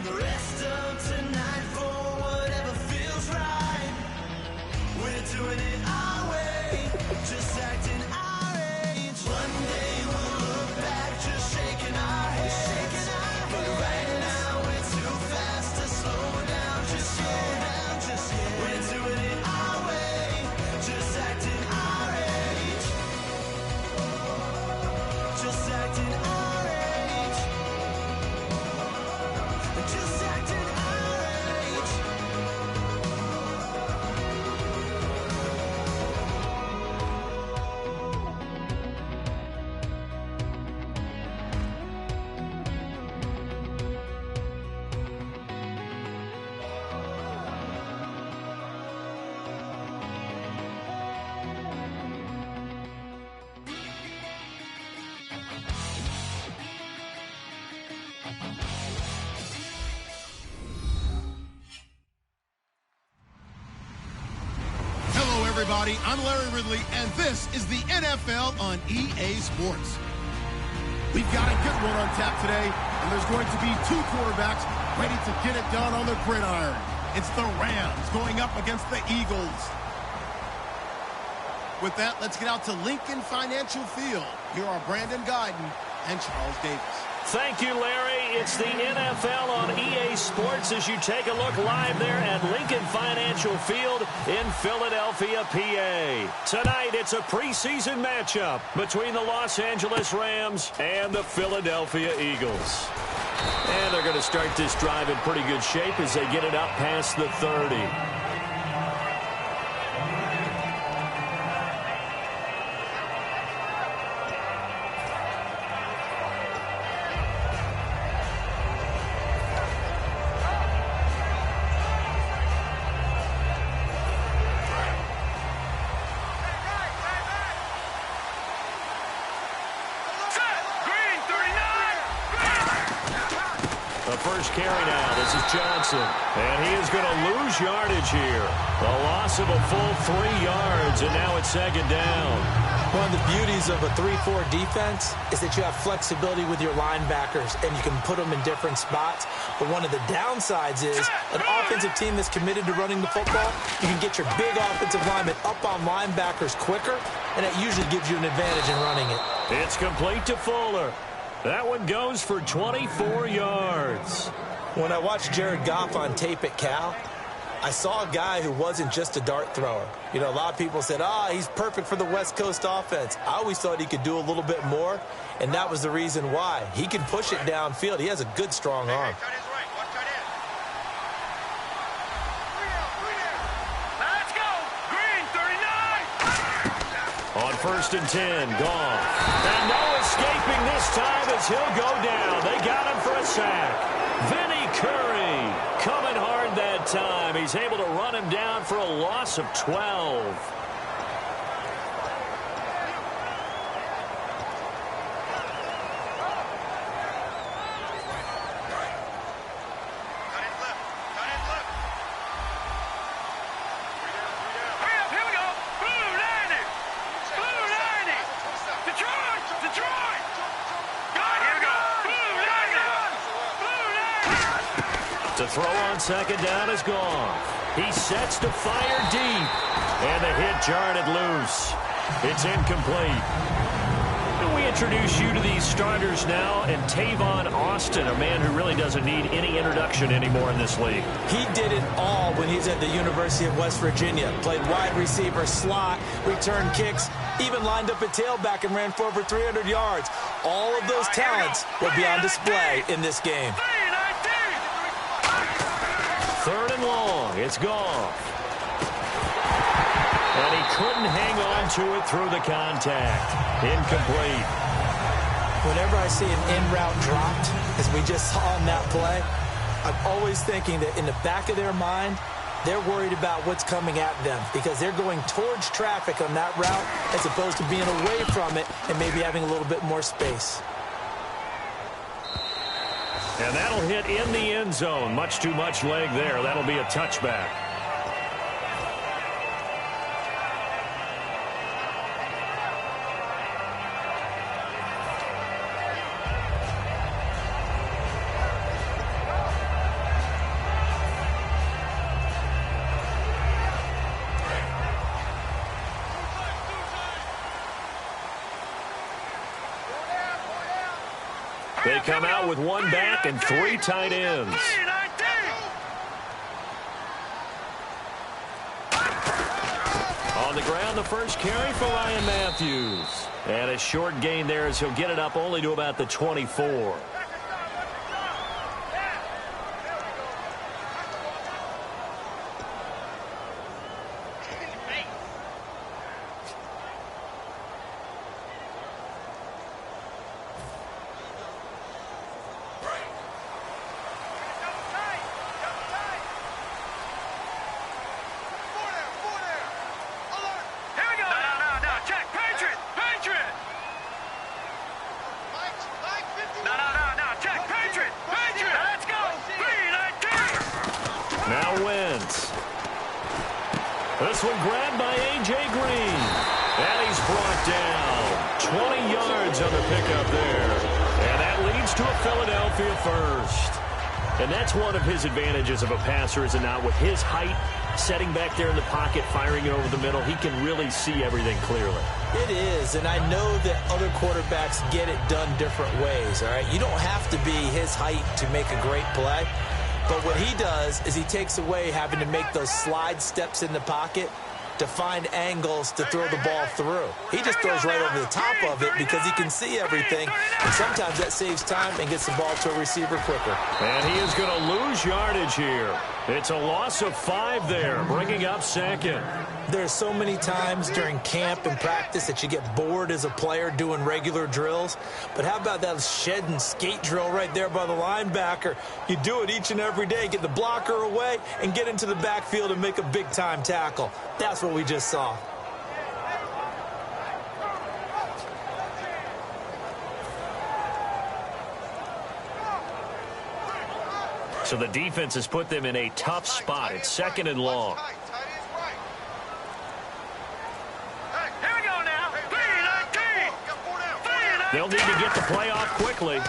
the rest of tonight for whatever feels right. We're doing it our way, just acting our age. One day we'll look back, just shaking our heads. But right now we're too fast to slow down, just slow down, just yet. We're doing it our way, just acting our age. Just acting our age. Just acting our age. Hello, everybody. I'm Larry Ridley, and this is the NFL on EA Sports. We've got a good one on tap today, and there's going to be two quarterbacks ready to get it done on the gridiron. It's the Rams going up against the Eagles. With that, let's get out to Lincoln Financial Field. Here are Brandon Guyton and Charles Davis. Thank you, Larry. It's the NFL on EA Sports as you take a look live there at Lincoln Financial Field in Philadelphia, PA. Tonight, it's a preseason matchup between the Los Angeles Rams and the Philadelphia Eagles. And they're going to start this drive in pretty good shape as they get it up past the 30. Carry now. This is Johnson. And he is going to lose yardage here. A loss of a full 3 yards, and now it's second down. One of the beauties of a 3-4 defense is that you have flexibility with your linebackers, and you can put them in different spots. But one of the downsides is an offensive team that's committed to running the football, you can get your big offensive linemen up on linebackers quicker, and that usually gives you an advantage in running it. It's complete to Fuller. That one goes for 24 yards. When I watched Jared Goff on tape at Cal, I saw a guy who wasn't just a dart thrower. You know, a lot of people said, he's perfect for the West Coast offense. I always thought he could do a little bit more, and that was the reason why. He can push it downfield. He has a good, strong arm. Let's go! Green, 39! On 1st and 10, Goff. And no escaping this time as he'll go down. They got him for a sack. Vinny Curry coming hard that time. He's able to run him down for a loss of 12. To throw on second down is Goff. He sets to fire deep. And the hit jarred it loose. It's incomplete. We introduce you to these starters now, and Tavon Austin, a man who really doesn't need any introduction anymore in this league. He did it all when he was at the University of West Virginia. Played wide receiver, slot, returned kicks, even lined up at tailback and ran for over 300 yards. All of those talents will be on display in this game. 3rd and long. It's Goff. And he couldn't hang on to it through the contact. Incomplete. Whenever I see an in-route dropped, as we just saw on that play, I'm always thinking that in the back of their mind, they're worried about what's coming at them because they're going towards traffic on that route as opposed to being away from it and maybe having a little bit more space. And that'll hit in the end zone. Much too much leg there. That'll be a touchback. They come out with one back and 3 tight ends. On the ground, the first carry for Ryan Matthews. And a short gain there as he'll get it up only to about the 24. This one grabbed by A.J. Green. And he's brought down. 20 yards on the pickup there. And that leads to a Philadelphia first. And that's one of his advantages of a passer, is it not? With his height, setting back there in the pocket, firing it over the middle, he can really see everything clearly. It is, and I know that other quarterbacks get it done different ways, all right? You don't have to be his height to make a great play. But what he does is he takes away having to make those slide steps in the pocket to find angles to throw the ball through. He just throws right over the top of it because he can see everything, and sometimes that saves time and gets the ball to a receiver quicker. And he is going to lose yardage here. It's a loss of 5 there, bringing up second. There's so many times during camp and practice that you get bored as a player doing regular drills. But how about that shed and skate drill right there by the linebacker? You do it each and every day. Get the blocker away and get into the backfield and make a big-time tackle. That's what we just saw. So the defense has put them in a tough spot. It's second and long. They'll need to get the play off quickly.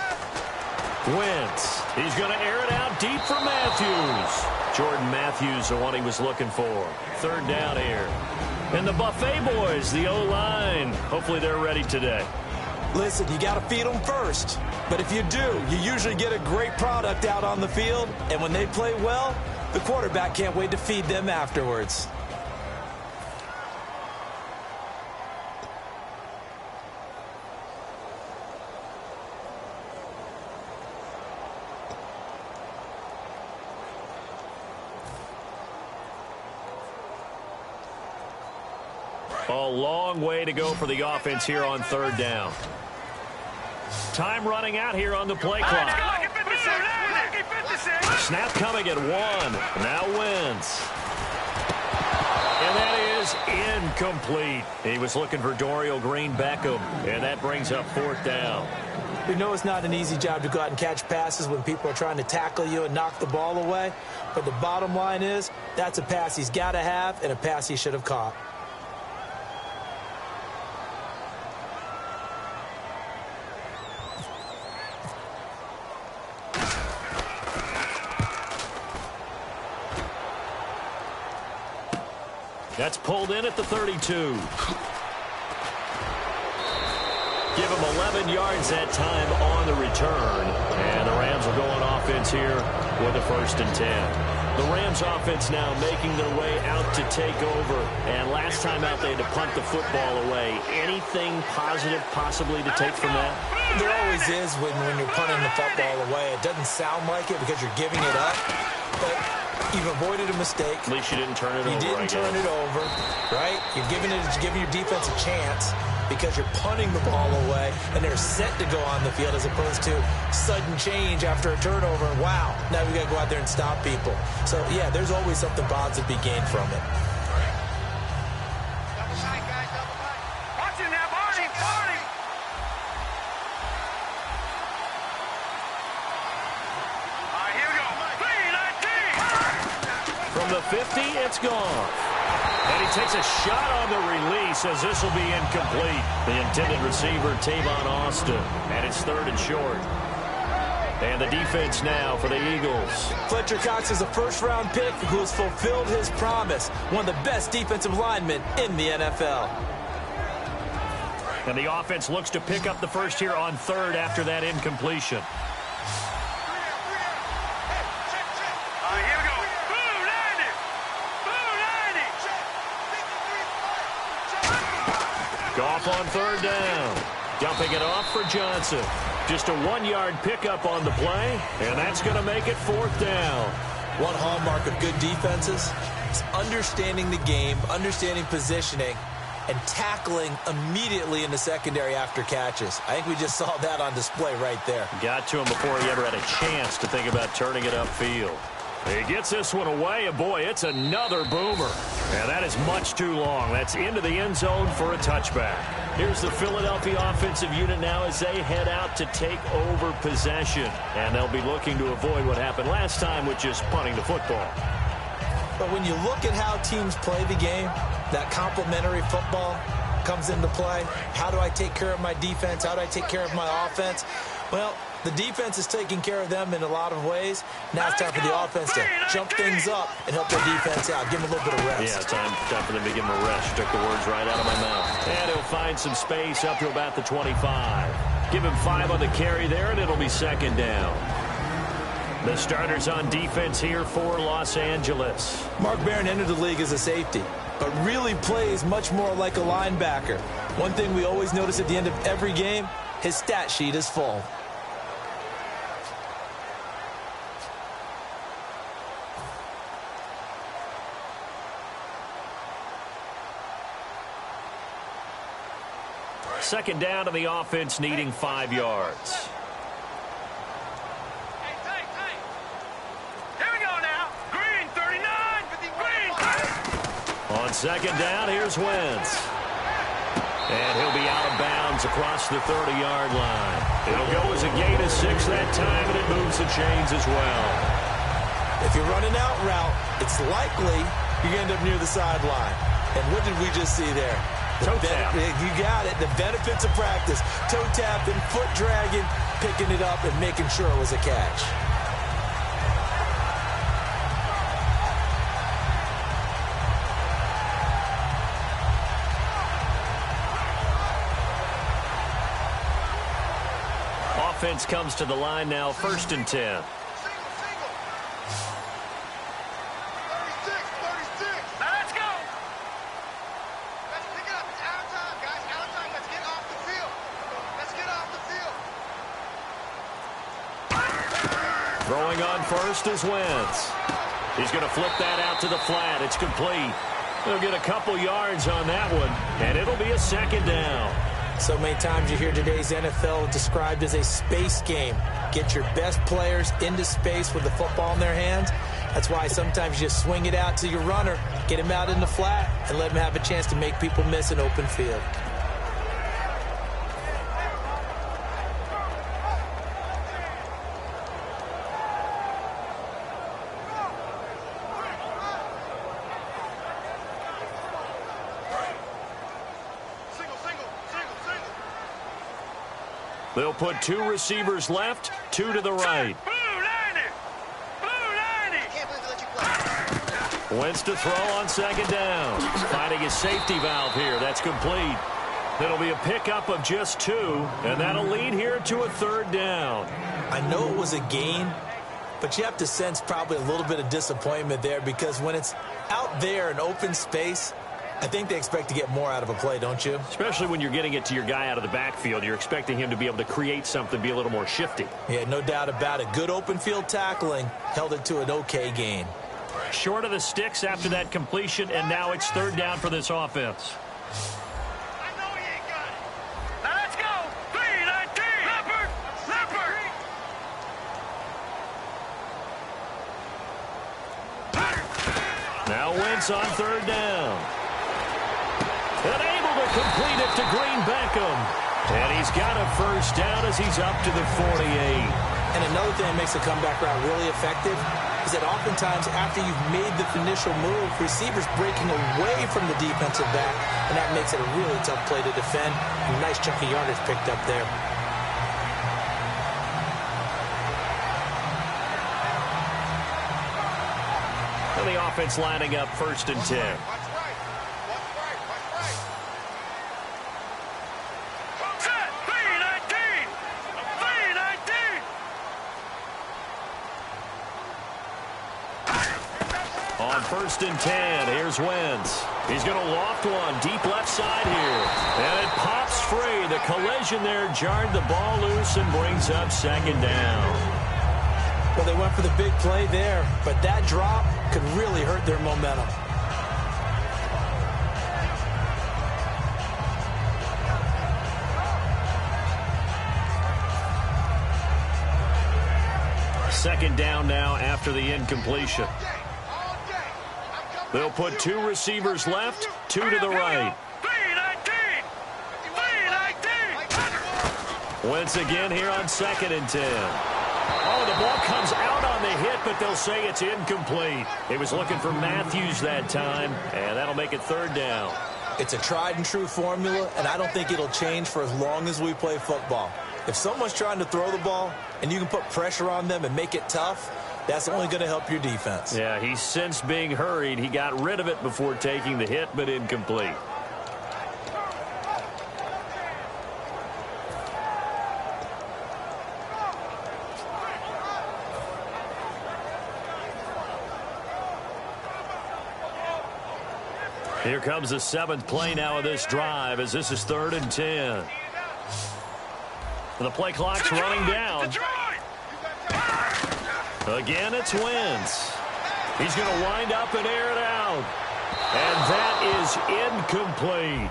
Wentz. He's going to air it out deep for Matthews. Jordan Matthews, the one he was looking for. Third down here. And the Buffet boys, the O-line. Hopefully they're ready today. Listen, you got to feed them first. But if you do, you usually get a great product out on the field. And when they play well, the quarterback can't wait to feed them afterwards. A long way to go for the offense here on third down. Time running out here on the play clock. Snap coming at 1. Now Wentz. And that is incomplete. He was looking for Dorial Green-Beckham, and that brings up 4th down. We know it's not an easy job to go out and catch passes when people are trying to tackle you and knock the ball away. But the bottom line is that's a pass he's got to have and a pass he should have caught. That's pulled in at the 32. Give him 11 yards that time on the return. And the Rams will go on offense here with a 1st and 10. The Rams offense now making their way out to take over. And last time out they had to punt the football away. Anything positive possibly to take from that? There always is when you're punting the football away. It doesn't sound like it because you're giving it up. But you've avoided a mistake. At least you didn't turn it over. You didn't turn it over, right? You're giving your defense a chance because you're punting the ball away, and they're set to go on the field as opposed to sudden change after a turnover. And wow, now we got to go out there and stop people. So, yeah, there's always something positive to be gained from it. From the 50, it's gone. And he takes a shot on the release as this will be incomplete. The intended receiver, Tavon Austin. And it's 3rd and short. And the defense now for the Eagles. Fletcher Cox is a first-round pick who has fulfilled his promise. One of the best defensive linemen in the NFL. And the offense looks to pick up the first here on third after that incompletion. Here we go. Goff on third down. Dumping it off for Johnson. Just a 1-yard pickup on the play, and that's going to make it fourth down. One hallmark of good defenses is understanding the game, understanding positioning, and tackling immediately in the secondary after catches. I think we just saw that on display right there. Got to him before he ever had a chance to think about turning it upfield. He gets this one away, and boy, it's another boomer. And that is much too long. That's into the end zone for a touchback. Here's the Philadelphia offensive unit now as they head out to take over possession. And they'll be looking to avoid what happened last time with just punting the football. But when you look at how teams play the game, that complementary football comes into play. How do I take care of my defense? How do I take care of my offense? Well, the defense is taking care of them in a lot of ways. Now it's time for the offense to jump things up and help their defense out. Give them a little bit of rest. Yeah, time for them to give them a rest. You took the words right out of my mouth. And he'll find some space up to about the 25. Give him 5 on the carry there, and it'll be second down. The starters on defense here for Los Angeles. Mark Barron entered the league as a safety, but really plays much more like a linebacker. One thing we always notice at the end of every game, his stat sheet is full. Second down to the offense, needing 5 yards. Here we go now. Green 39. Green 30. On second down, here's Wentz. And he'll be out of bounds across the 30-yard line. It'll go as a gain of 6 that time, and it moves the chains as well. If you're running out route, it's likely you're going to end up near the sideline. And what did we just see there? Toe tap. You got it. The benefits of practice. Toe tapping, foot dragging, picking it up, and making sure it was a catch. Offense comes to the line now, 1st and 10. Throwing on first is Wentz. He's going to flip that out to the flat. It's complete. They'll get a couple yards on that one, and it'll be a second down. So many times you hear today's NFL described as a space game. Get your best players into space with the football in their hands. That's why sometimes you just swing it out to your runner, get him out in the flat, and let him have a chance to make people miss an open field. They'll put 2 receivers left, 2 to the right. Wentz to throw on second down. Finding his safety valve here. That's complete. It'll be a pickup of just 2, and that'll lead here to a 3rd down. I know it was a gain, but you have to sense probably a little bit of disappointment there because when it's out there in open space, I think they expect to get more out of a play, don't you? Especially when you're getting it to your guy out of the backfield. You're expecting him to be able to create something, be a little more shifty. Yeah, no doubt about it. Good open field tackling held it to an okay gain. Short of the sticks after that completion, and now it's 3rd down for this offense. I know he ain't got it. Now let's go. 3-19. Leopard. Now Wentz on 3rd down. And able to complete it to Green Beckham. And he's got a first down as he's up to the 48. And another thing that makes the comeback route really effective is that oftentimes after you've made the initial move, receivers breaking away from the defensive back, and that makes it a really tough play to defend. A nice chunk of yardage picked up there. And the offense lining up 1st and 10. On 1st and 10, here's Wentz. He's going to loft one deep left side here. And it pops free. The collision there jarred the ball loose and brings up 2nd down. Well, they went for the big play there, but that drop could really hurt their momentum. Second down now after the incompletion. They'll put 2 receivers left, 2 to the right. Wentz again here on 2nd and 10. Oh, the ball comes out on the hit, but they'll say it's incomplete. He was looking for Matthews that time, and that'll make it 3rd down. It's a tried-and-true formula, and I don't think it'll change for as long as we play football. If someone's trying to throw the ball and you can put pressure on them and make it tough, that's only going to help your defense. Yeah, he sensed being hurried. He got rid of it before taking the hit, but incomplete. Here comes the 7th play now of this drive as this is 3rd and 10. The play clock's running down. Again, it's Wentz. He's going to wind up and air it out. And that is incomplete.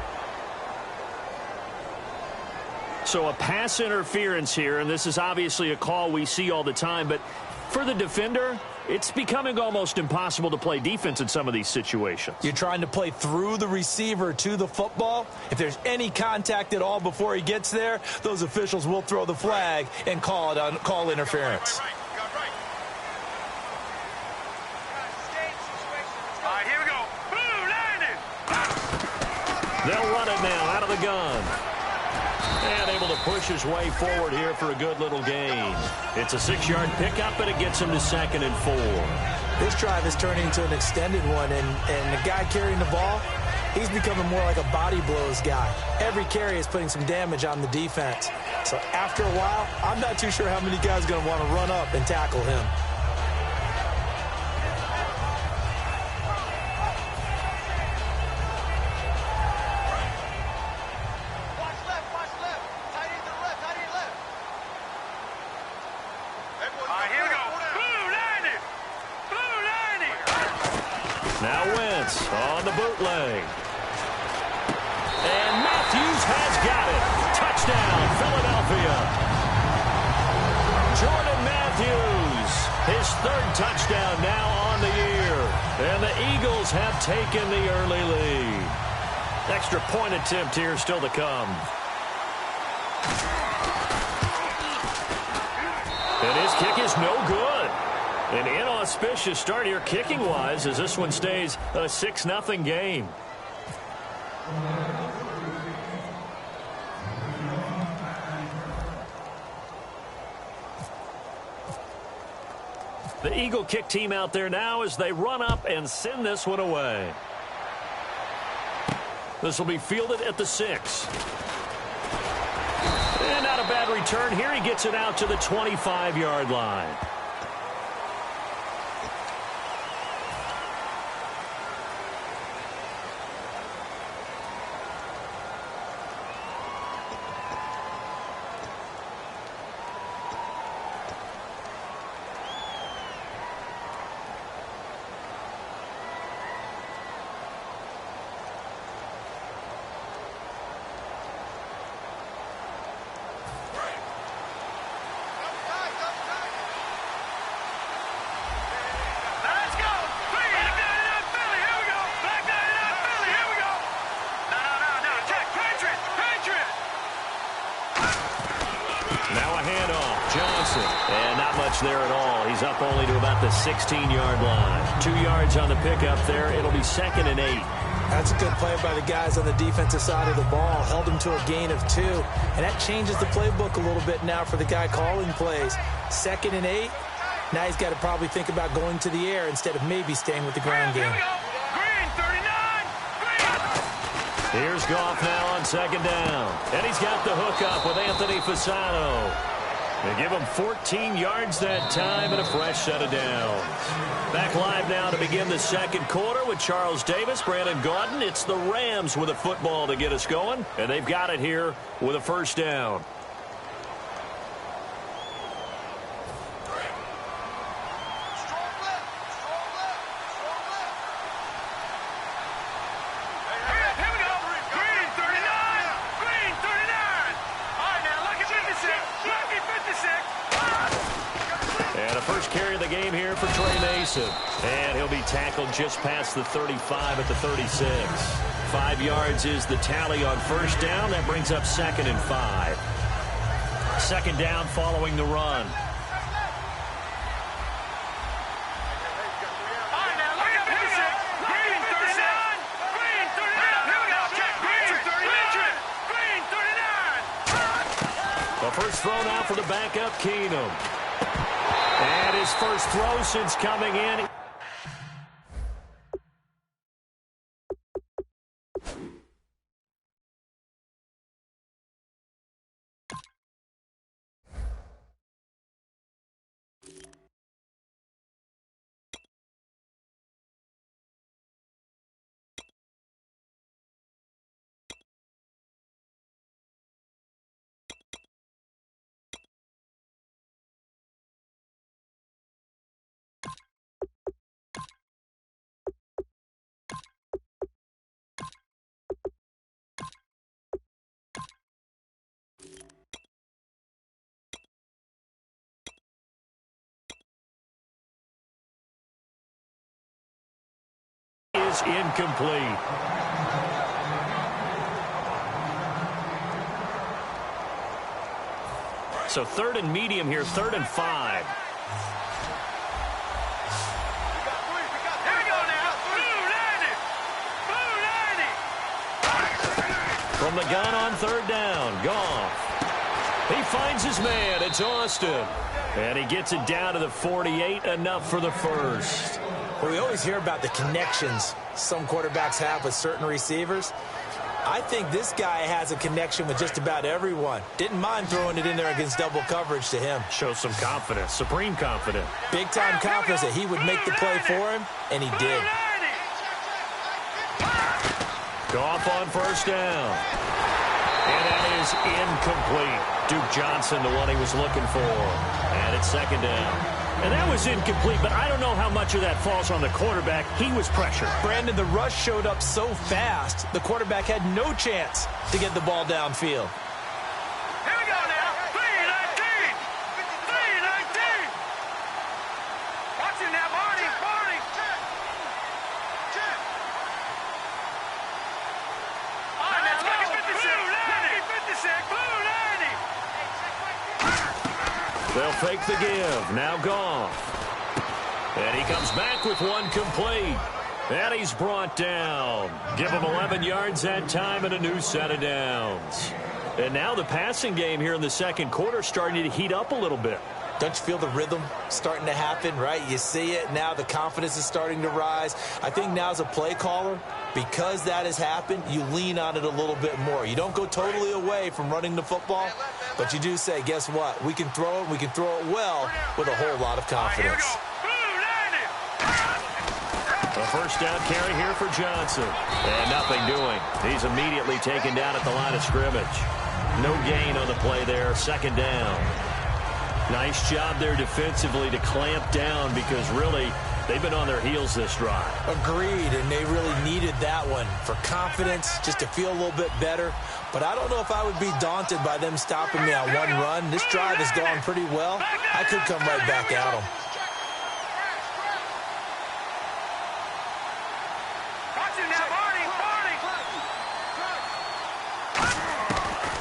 So a pass interference here, and this is obviously a call we see all the time, but for the defender, it's becoming almost impossible to play defense in some of these situations. You're trying to play through the receiver to the football. If there's any contact at all before he gets there, those officials will throw the flag and call interference. All right, here we go. Blue landed. They'll run it now out of the gun. And able to push his way forward here for a good little gain. It's a 6-yard pickup, and it gets him to 2nd and 4. This drive is turning into an extended one, and the guy carrying the ball, he's becoming more like a body blows guy. Every carry is putting some damage on the defense. So after a while, I'm not too sure how many guys are going to want to run up and tackle him. Now Wentz on the bootleg. And Matthews has got it. Touchdown, Philadelphia. Jordan Matthews, his 3rd touchdown now on the year. And the Eagles have taken the early lead. Extra point attempt here still to come. And his kick is no good. An inauspicious start here kicking-wise as this one stays a 6-0 game. The Eagle kick team out there now as they run up and send this one away. This will be fielded at the 6. And not a bad return here. He gets it out to the 25-yard line. And not much there at all. He's up only to about the 16-yard line. 2 yards on the pickup there. It'll be 2nd and 8. That's a good play by the guys on the defensive side of the ball. Held him to a gain of 2. And that changes the playbook a little bit now for the guy calling plays. 2nd and 8. Now he's got to probably think about going to the air instead of maybe staying with the ground game. Green, 39. Green. Here's Goff now on 2nd down. And he's got the hook up with Anthony Fasano. They give him 14 yards that time and a fresh set of downs. Back live now to begin the second quarter with Charles Davis, Brandon Gaudin. It's the Rams with a football to get us going, and they've got it here with a first down. And he'll be tackled just past the 35 at the 36. 5 yards is the tally on first down. That brings up 2nd and 5. Second down following the run. The first throw now for the backup, Keenum. And his first throw since coming in. Is incomplete. So 3rd and medium here, 3rd and 5. From the gun on 3rd down, Goff. He finds his man. It's Austin. And he gets it down to the 48, enough for the first. Well, we always hear about the connections some quarterbacks have with certain receivers. I think this guy has a connection with just about everyone. Didn't mind throwing it in there against double coverage to him. Shows some confidence, supreme confidence. Big-time confidence that he would make the play for him, and he did. Goff on first down. And that is incomplete. Duke Johnson, the one he was looking for. And it's 2nd down. And that was incomplete, but I don't know how much of that falls on the quarterback. He was pressured. Brandon, the rush showed up so fast, the quarterback had no chance to get the ball downfield. Here we go now. 3-19. 3-19. Watch him now, Barney. Barney. All right, now, look at 56. 56. Blue 90. They'll fake the give. Now Goff. And he comes back with one complete. And he's brought down. Give him 11 yards that time and a new set of downs. And now the passing game here in the second quarter starting to heat up a little bit. Don't you feel the rhythm starting to happen, right? You see it now. The confidence is starting to rise. I think now as a play caller, because that has happened, you lean on it a little bit more. You don't go totally away from running the football, but you do say, guess what? We can throw it. We can throw it well with a whole lot of confidence. A first down carry here for Johnson. And nothing doing. He's immediately taken down at the line of scrimmage. No gain on the play there. 2nd down. Nice job there defensively to clamp down because really they've been on their heels this drive. Agreed, and they really needed that one for confidence, just to feel a little bit better. But I don't know if I would be daunted by them stopping me on one run. This drive has gone pretty well. I could come right back at them.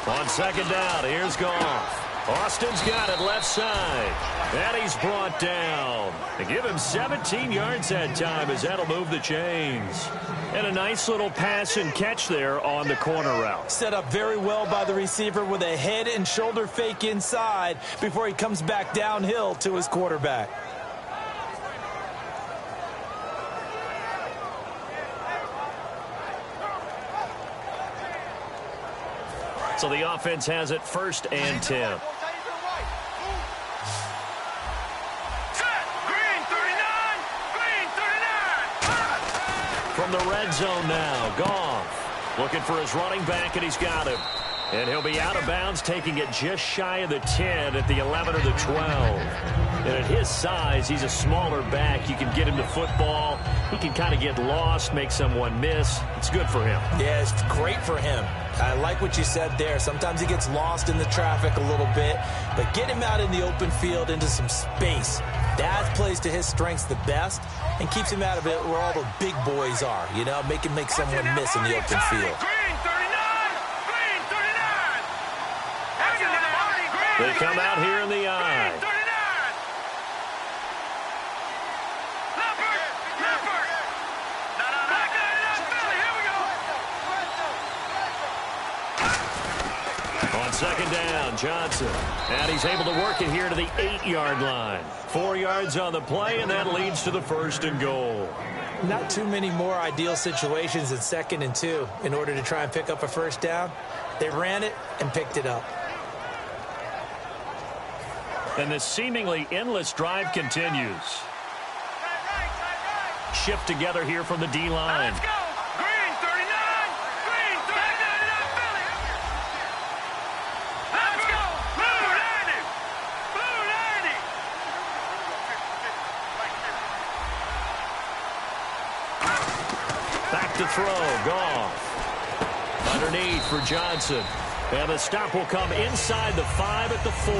On 2nd down, here's Goff. Austin's got it left side. And he's brought down. They give him 17 yards that time as that'll move the chains. And a nice little pass and catch there on the corner route. Set up very well by the receiver with a head and shoulder fake inside before he comes back downhill to his quarterback. So the offense has it 1st and 10. the red zone now. Goff looking for his running back, and he's got him. And he'll be out of bounds, taking it just shy of the 10 at the 11 or the 12. And at his size, he's a smaller back. You can get him to football. He can kind of get lost, make someone miss. It's good for him. Yeah, it's great for him. I like what you said there. Sometimes he gets lost in the traffic a little bit, but get him out in the open field into some space. That plays to his strengths the best and keeps him out of it where all the big boys are, you know, make him make someone miss in the open field. They come out here in the eye. On second down, Johnson. And he's able to work it here to the 8-yard line. 4 yards on the play, and that leads to the 1st and goal. Not too many more ideal situations than 2nd and 2 in order to try and pick up a 1st down. They ran it and picked it up. And this seemingly endless drive continues. Shift together here from the D-line. Let's go. Green, 39. Green, 39. Philly. Let's go. Blue 90. Blue 90. Back to throw. Goff. Underneath for Johnson. And the stop will come inside the 5 at the 4.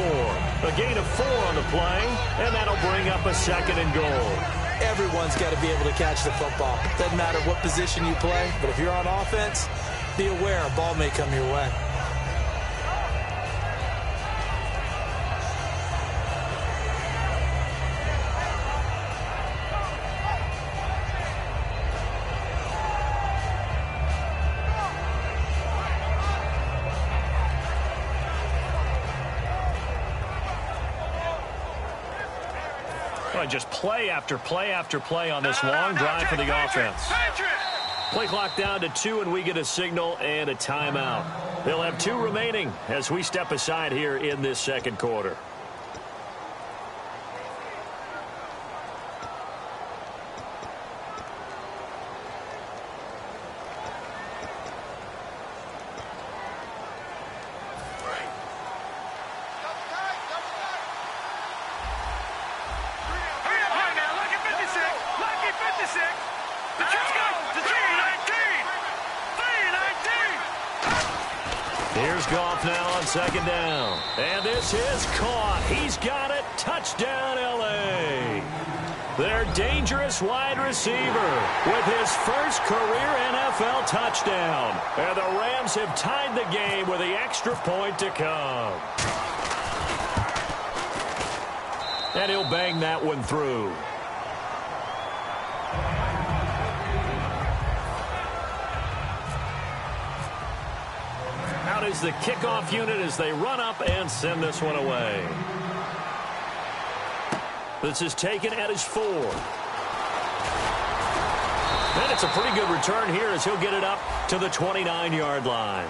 A gain of 4 on the play, and that'll bring up a 2nd and goal. Everyone's got to be able to catch the football. Doesn't matter what position you play, but if you're on offense, be aware a ball may come your way. Just play after play after play on this long drive for the offense. Play clock down to 2, and we get a signal and a timeout. They'll have 2 remaining as we step aside here in this 2nd quarter. Here's Goff now on 2nd down. And this is caught. He's got it. Touchdown, L.A. Their dangerous wide receiver with his first career NFL touchdown. And the Rams have tied the game with the extra point to come. And he'll bang that one through. Out is the kickoff unit as they run up and send this one away. This is taken at his 4. And it's a pretty good return here as he'll get it up to the 29-yard line.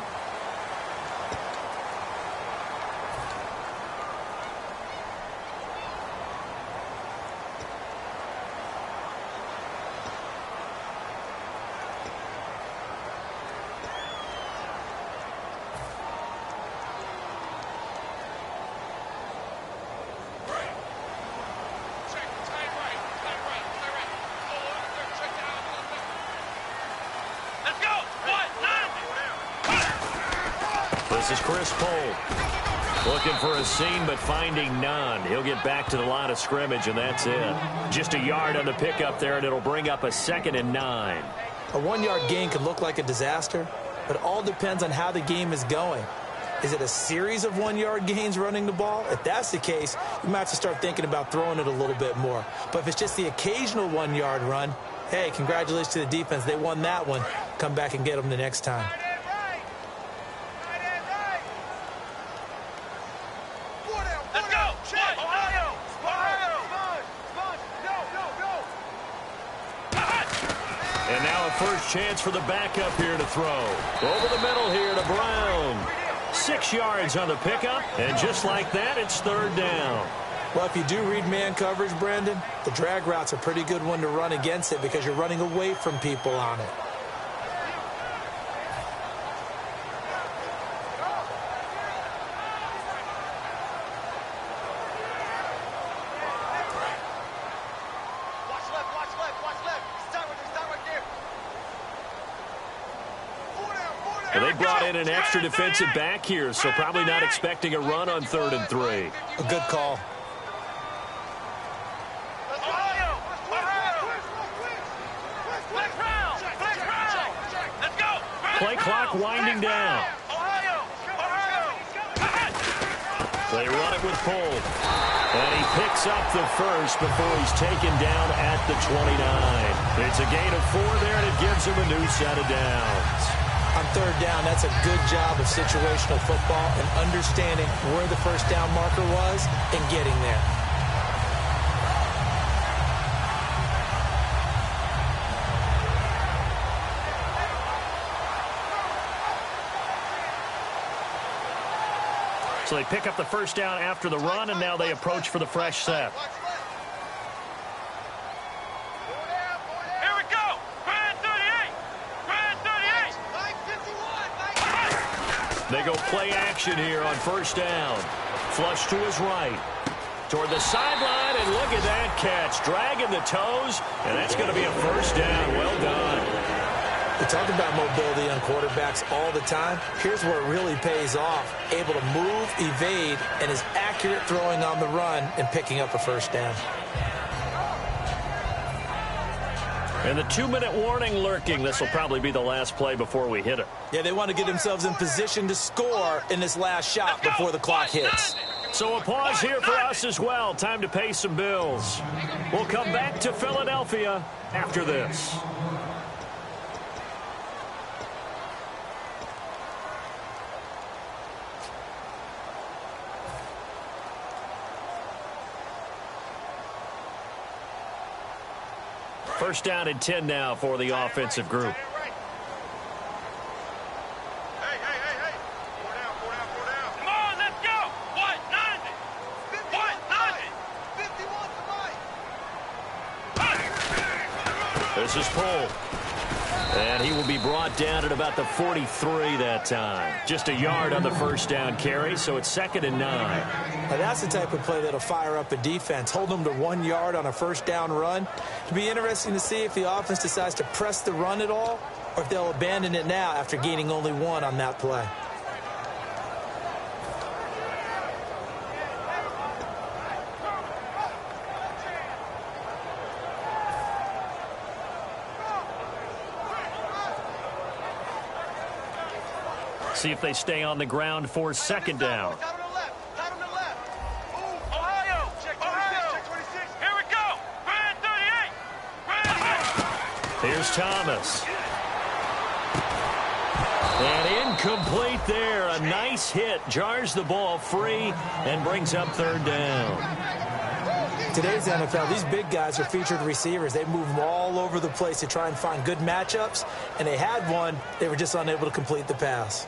This is Chris Pohl. Looking for a seam, but finding none. He'll get back to the line of scrimmage, and that's it. Just a yard on the pickup there, and it'll bring up a 2nd and 9. A 1-yard gain could look like a disaster, but it all depends on how the game is going. Is it a series of 1-yard gains running the ball? If that's the case, you might have to start thinking about throwing it a little bit more. But if it's just the occasional 1-yard run, hey, congratulations to the defense. They won that one. Come back and get them the next time. First chance for the backup here to throw. Over the middle here to Brown. 6 yards on the pickup, and just like that, it's 3rd down. Well, if you do read man coverage, Brandon, the drag route's a pretty good one to run against it because you're running away from people on it. And they brought in an extra defensive back here, so probably not expecting a run on 3rd and 3. A good call. Play clock winding down. They run it with Cole. And he picks up the first before he's taken down at the 29. It's a gain of 4 there, and it gives him a new set of downs. On 3rd down, that's a good job of situational football and understanding where the first down marker was and getting there. So they pick up the first down after the run, and now they approach for the fresh set. Here we go. Grand 38. Grand 38. They go play action here on first down. Flush to his right. Toward the sideline, and look at that catch. Dragging the toes, and that's going to be a first down. Well done. We talk about mobility on quarterbacks all the time. Here's where it really pays off. Able to move, evade, and is accurate throwing on the run and picking up a first down. And the 2-minute warning lurking. This will probably be the last play before we hit it. Yeah, they want to get themselves in position to score in this last shot before the clock hits. So a pause here for us as well. Time to pay some bills. We'll come back to Philadelphia after this. First down and 10 now for the offensive group. Hey. 4 down. Come on, let's go. 190. 190. This is Cole. And he will be brought down at about the 43 that time. Just a yard on the first down carry, so it's 2nd and 9. Now that's the type of play that'll fire up a defense. Hold them to 1 yard on a first down run. It'll be interesting to see if the offense decides to press the run at all or if they'll abandon it now after gaining only 1 on that play. See if they stay on the ground for 2nd down. Tight on the left. Ohio. Check 26. Here we go. Grand 38. Here's Thomas. And incomplete there. A nice hit. Jars the ball free and brings up 3rd down. Today's NFL, these big guys are featured receivers. They move them all over the place to try and find good matchups. And they had one. They were just unable to complete the pass.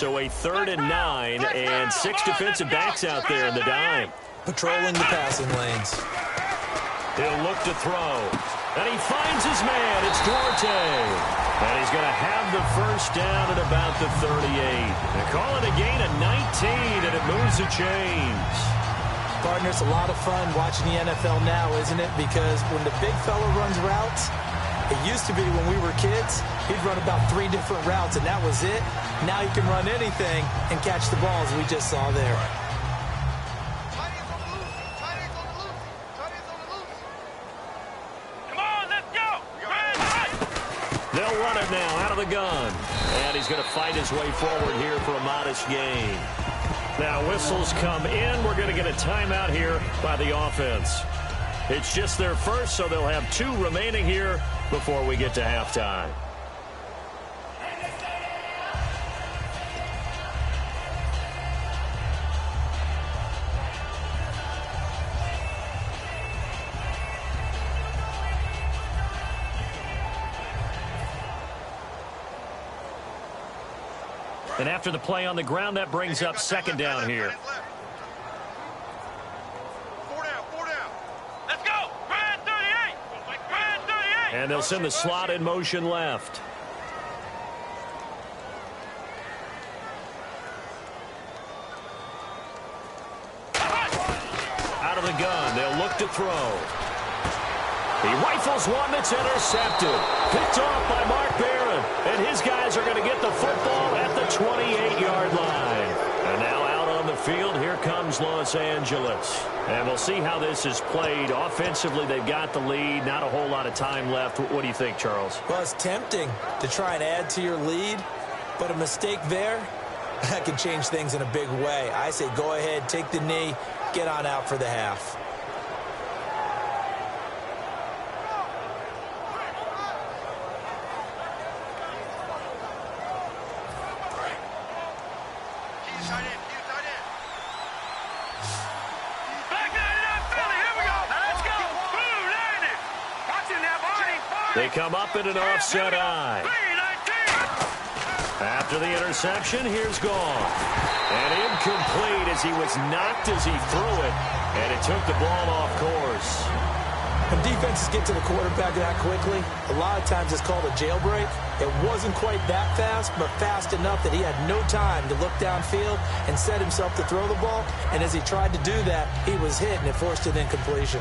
So a 3rd and 9 and 6 defensive backs out there in the dime. Patrolling the passing lanes. He'll look to throw. And he finds his man. It's Duarte. And he's going to have the first down at about the 38. They call it a gain of 19, and it moves the chains. Partner, it's a lot of fun watching the NFL now, isn't it? Because when the big fella runs routes, it used to be when we were kids, he'd run about 3 different routes, and that was it. Now he can run anything and catch the balls we just saw there. Come on, let's go. They'll run it now out of the gun. And he's going to fight his way forward here for a modest gain. Now whistles come in. We're going to get a timeout here by the offense. It's just their first, so they'll have 2 remaining here before we get to halftime. And after the play on the ground, that brings up second down here. 4 down. Let's go. Brand 38. Brand 38. And they'll send the slot in motion left. Out of the gun, they'll look to throw. He rifles one that's intercepted. Picked off by Mark Barron. And his guys are going to get the football at the 28-yard line. And now out on the field, here comes Los Angeles. And we'll see how this is played. Offensively, they've got the lead. Not a whole lot of time left. What do you think, Charles? Well, it's tempting to try and add to your lead, but a mistake there, that can change things in a big way. I say go ahead, take the knee, get on out for the half. They come up in an offset eye. After the interception, here's gone. And incomplete as he was knocked as he threw it. And it took the ball off course. When defenses get to the quarterback that quickly, a lot of times it's called a jailbreak. It wasn't quite that fast, but fast enough that he had no time to look downfield and set himself to throw the ball. And as he tried to do that, he was hit and it forced an incompletion.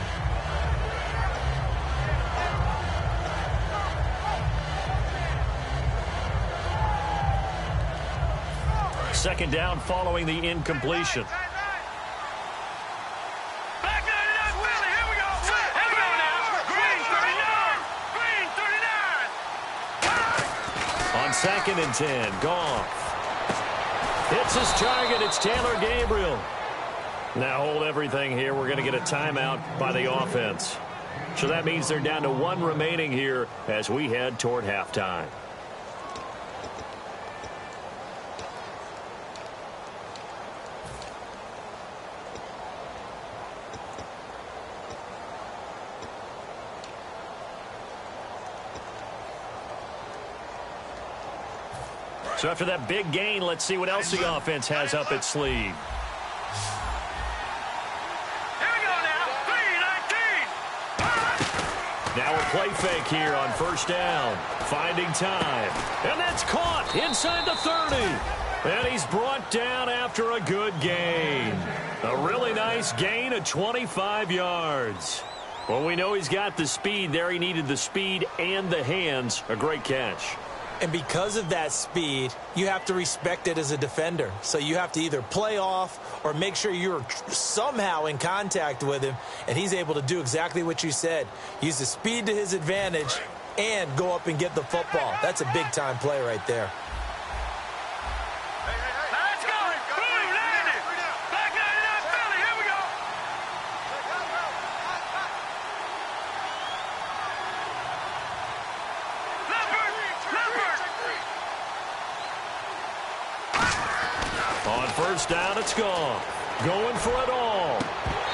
Second down following the incompletion. On 2nd and 10, Goff hits his target. It's Taylor Gabriel. Now hold everything here. We're going to get a timeout by the offense. So that means they're down to 1 remaining here as we head toward halftime. So after that big gain, let's see what else the offense has up its sleeve. Here we go now. 3-19. Now a play fake here on 1st down. Finding time. And that's caught inside the 30. And he's brought down after a good gain. A really nice gain of 25 yards. Well, we know he's got the speed there. He needed the speed and the hands. A great catch. And because of that speed, you have to respect it as a defender. So you have to either play off or make sure you're somehow in contact with him. And he's able to do exactly what you said. Use the speed to his advantage and go up and get the football. That's a big-time play right there. Let's go. Boom, landed. Back 99 Philly. Here we go. On 1st down, it's gone. Going for it all.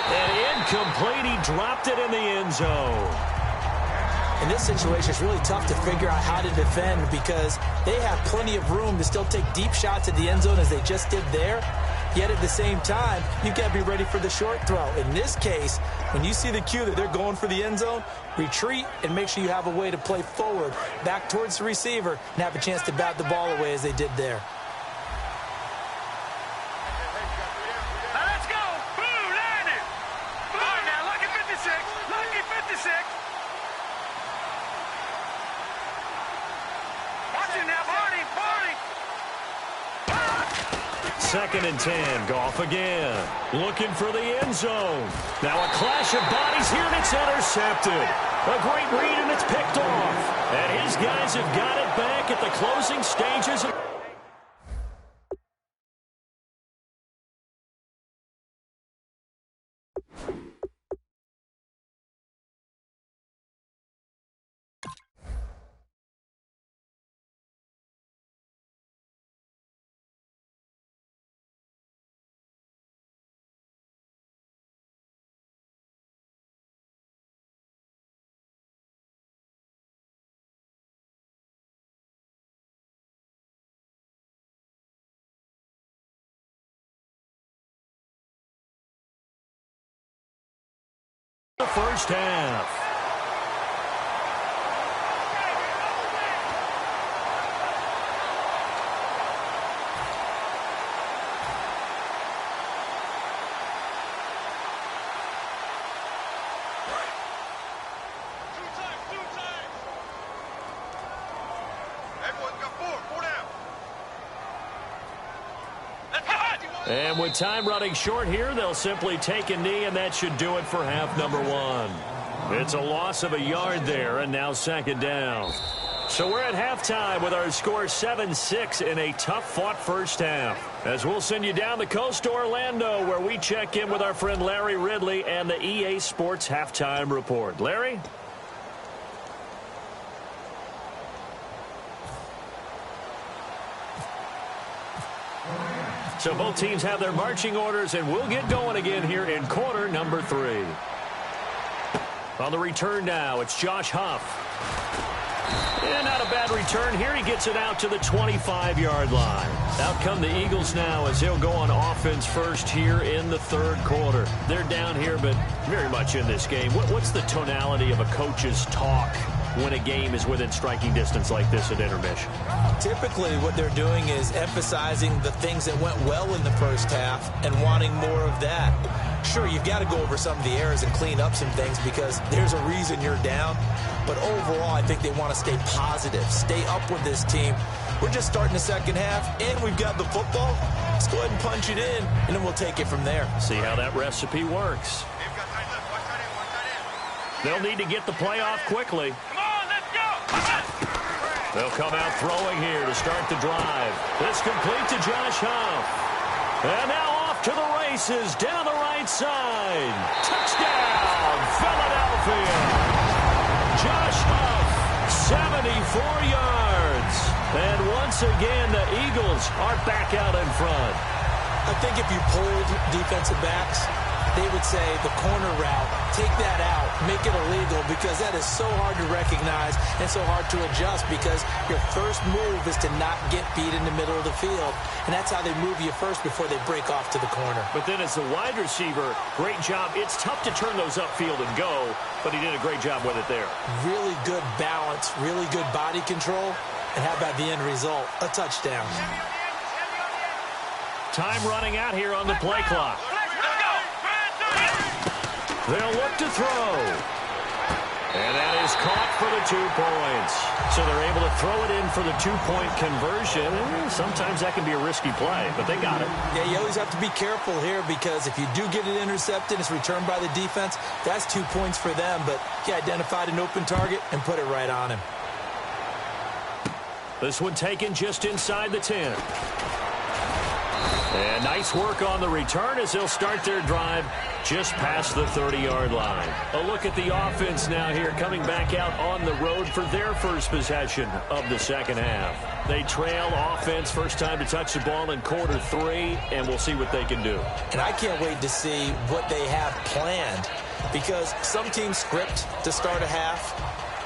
And incomplete. He dropped it in the end zone. In this situation, it's really tough to figure out how to defend because they have plenty of room to still take deep shots at the end zone as they just did there. Yet at the same time, you've got to be ready for the short throw. In this case, when you see the cue that they're going for the end zone, retreat and make sure you have a way to play forward, back towards the receiver, and have a chance to bat the ball away as they did there. Let's go. Boom, landed. All right, now, lucky 56. Lucky 56. Watch it now, Barney. 2nd and 10. Goff again. Looking for the end zone. Now a clash of bodies here, and it's intercepted. A great read, and it's picked off. And his guys have got it back at the closing stages. the first half. And with time running short here, they'll simply take a knee, and that should do it for half number one. It's a loss of a yard there, and now second down. So we're at halftime with our score 7-6 in a tough-fought first half. As we'll send you down the coast to Orlando, where we check in with our friend Larry Ridley and the EA Sports Halftime Report. Larry? So both teams have their marching orders, and we'll get going again here in quarter number 3. On the return now, it's Josh Huff. And not a bad return here. He gets it out to the 25-yard line. Out come the Eagles now as they'll go on offense first here in the third quarter. They're down here, but very much in this game. What's the tonality of a coach's talk when a game is within striking distance like this at intermission? Typically, what they're doing is emphasizing the things that went well in the first half and wanting more of that. Sure, you've got to go over some of the errors and clean up some things because there's a reason you're down. But overall, I think they want to stay positive, stay up with this team. We're just starting the second half, and we've got the football. Let's go ahead and punch it in, and then we'll take it from there. See how that recipe works. They'll need to get the play off quickly. Come on, let's go! They'll come out throwing here to start the drive. It's complete to Josh Huff. And now off to the races down the right side. Touchdown, Philadelphia. Josh Huff, 74 yards. And once again, the Eagles are back out in front. I think if you polled defensive backs, they would say the corner route, take that out, make it illegal, because that is so hard to recognize and so hard to adjust because your first move is to not get beat in the middle of the field. And that's how they move you first before they break off to the corner. But then as the wide receiver, great job. It's tough to turn those upfield and go, but he did a great job with it there. Really good balance, really good body control. And how about the end result? A touchdown. Time running out here on the play clock. They'll look to throw. And that is caught for the 2 points. So they're able to throw it in for the 2-point conversion. Sometimes that can be a risky play, but they got it. Yeah, you always have to be careful here because if you do get it intercepted, it's returned by the defense, that's 2 points for them. But he identified an open target and put it right on him. This one taken just inside the 10. And nice work on the return as they'll start their drive just past the 30-yard line. A look at the offense now here coming back out on the road for their first possession of the second half. They trail offense first time to touch the ball in quarter 3, and we'll see what they can do. And I can't wait to see what they have planned because some teams script to start a half.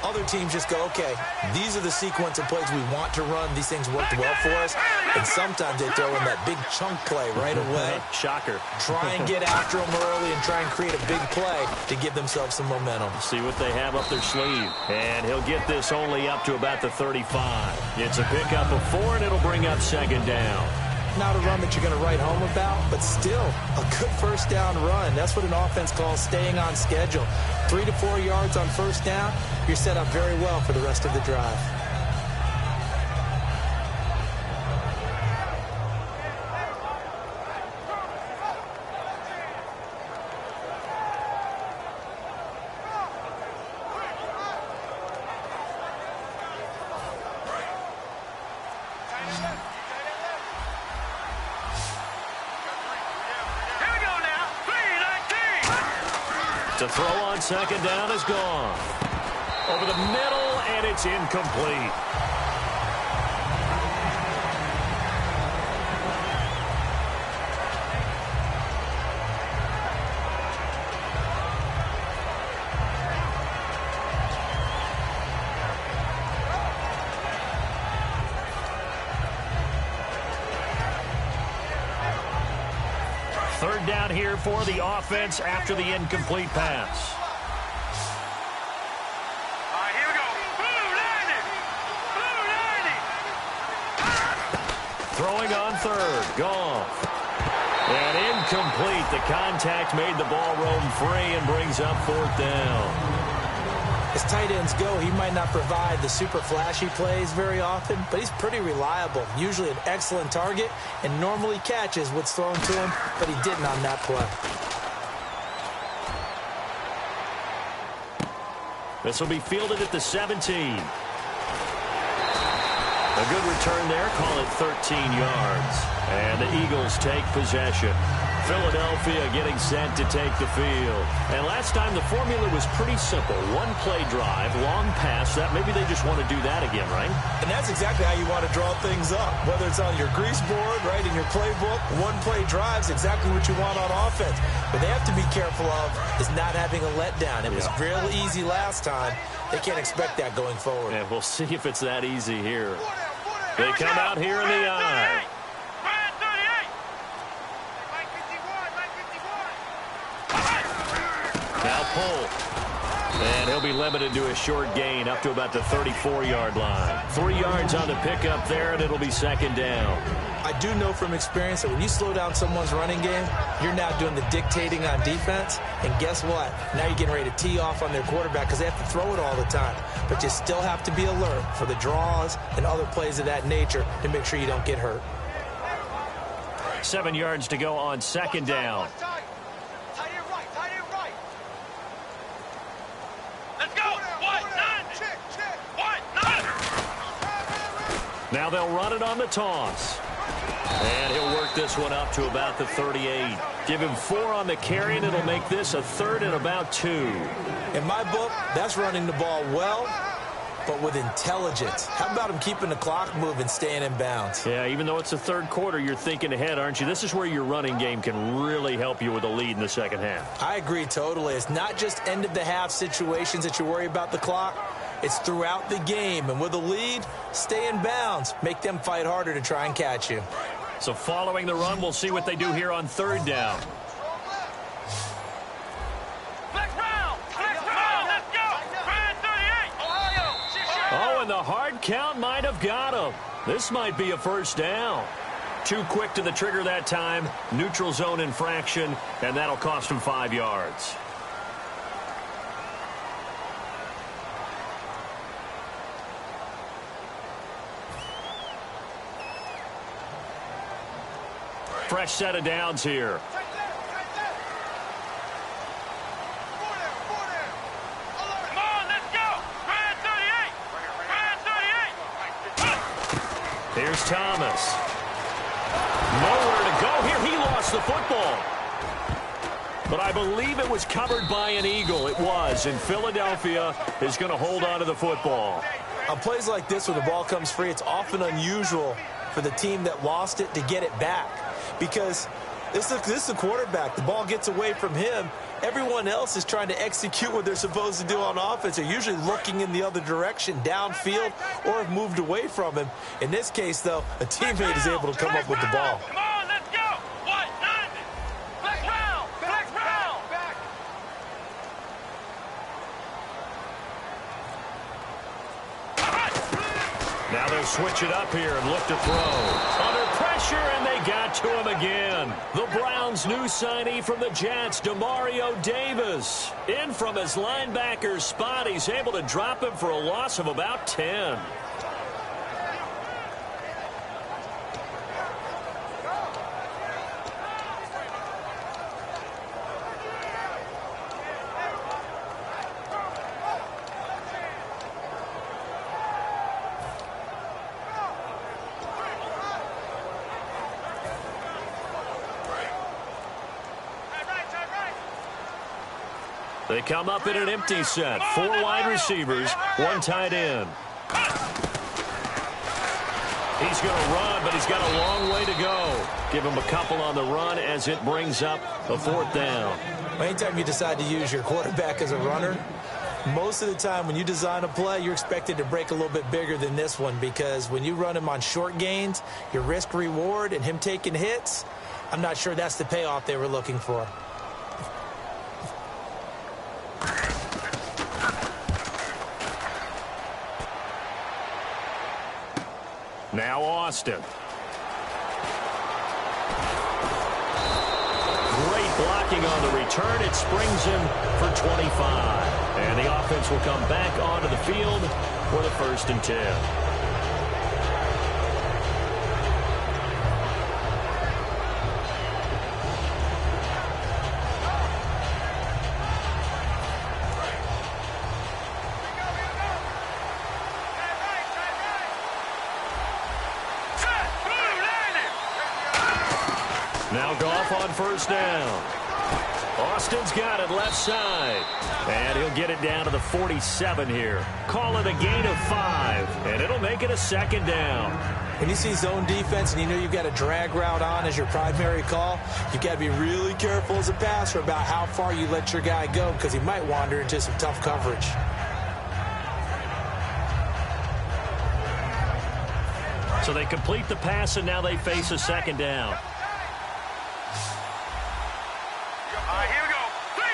Other teams just go, okay, these are the sequence of plays we want to run. These things worked well for us. And sometimes they throw in that big chunk play right away. Shocker. Try and get after them early and try and create a big play to give themselves some momentum. See what they have up their sleeve. And he'll get this only up to about the 35. It's a pickup of 4, and it'll bring up second down. Not a run that you're going to write home about, but still a good first down run. That's what an offense calls staying on schedule. 3 to 4 yards on first down, you're set up very well for the rest of the drive. To throw on second down is gone. Over the middle, and it's incomplete. Third down here for the offense after the incomplete pass. Throwing on third. Goff. And incomplete. The contact made the ball roam free and brings up fourth down. As tight ends go, he might not provide the super flashy plays very often, but he's pretty reliable. Usually an excellent target and normally catches what's thrown to him, but he didn't on that play. This will be fielded at the 17. A good return there. Call it 13 yards. And the Eagles take possession. Philadelphia getting set to take the field. And last time the formula was pretty simple. One play drive, long pass. That maybe they just want to do that again, right? And that's exactly how you want to draw things up. Whether it's on your grease board, right, in your playbook, one play drive's exactly what you want on offense. What they have to be careful of is not having a letdown. It was real easy last time. They can't expect that going forward. And we'll see if it's that easy here. They come out here in the eye. Now pull. And he'll be limited to a short gain up to about the 34-yard line. 3 yards on the pickup there, and it'll be second down. I do know from experience that when you slow down someone's running game, you're now doing the dictating on defense. And guess what? Now you're getting ready to tee off on their quarterback because they have to throw it all the time. But you still have to be alert for the draws and other plays of that nature to make sure you don't get hurt. 7 yards to go on second down. Now they'll run it on the toss. And he'll work this one up to about the 38. Give him 4 on the carry, and it'll make this a third and about 2. In my book, that's running the ball well, but with intelligence. How about him keeping the clock moving, staying in bounds? Yeah, even though it's the third quarter, you're thinking ahead, aren't you? This is where your running game can really help you with a lead in the second half. I agree totally. It's not just end-of-the-half situations that you worry about the clock. It's throughout the game. And with a lead, stay in bounds. Make them fight harder to try and catch you. So following the run, we'll see what they do here on third down. Oh, and the hard count might have got him. This might be a first down. Too quick to the trigger that time. Neutral zone infraction, and that'll cost him 5 yards. Fresh set of downs here. Here's Thomas. Nowhere to go here. He lost the football. But I believe it was covered by an Eagle. It was. And Philadelphia is going to hold on to the football. On plays like this where the ball comes free, it's often unusual for the team that lost it to get it back. Because this is the quarterback. The ball gets away from him. Everyone else is trying to execute what they're supposed to do on offense. They're usually looking in the other direction, downfield, or have moved away from him. In this case, though, a teammate is able to come up with the ball. Come on, let's go. What? 90. Black round. Black round. Now they'll switch it up here and look to throw. Under pressure, and they got to him again. The Browns' new signee from the Jets, Demario Davis. In from his linebacker spot, he's able to drop him for a loss of about 10. They come up in an empty set. 4 wide receivers, 1 tight end. He's going to run, but he's got a long way to go. Give him a couple on the run as it brings up a 4th down. Anytime you decide to use your quarterback as a runner, most of the time when you design a play, you're expected to break a little bit bigger than this one, because when you run him on short gains, your risk-reward and him taking hits, I'm not sure that's the payoff they were looking for. Now Austin. Blocking on the return, it springs him for 25. And the offense will come back onto the field for the 1st and 10. Now Goff on 1st down. Austin's got it left side. And he'll get it down to the 47 here. Call it a gain of 5. And it'll make it a 2nd down. When you see zone defense and you know you've got a drag route on as your primary call, you've got to be really careful as a passer about how far you let your guy go because he might wander into some tough coverage. So they complete the pass, and now they face a 2nd down. Here we go. 3-19.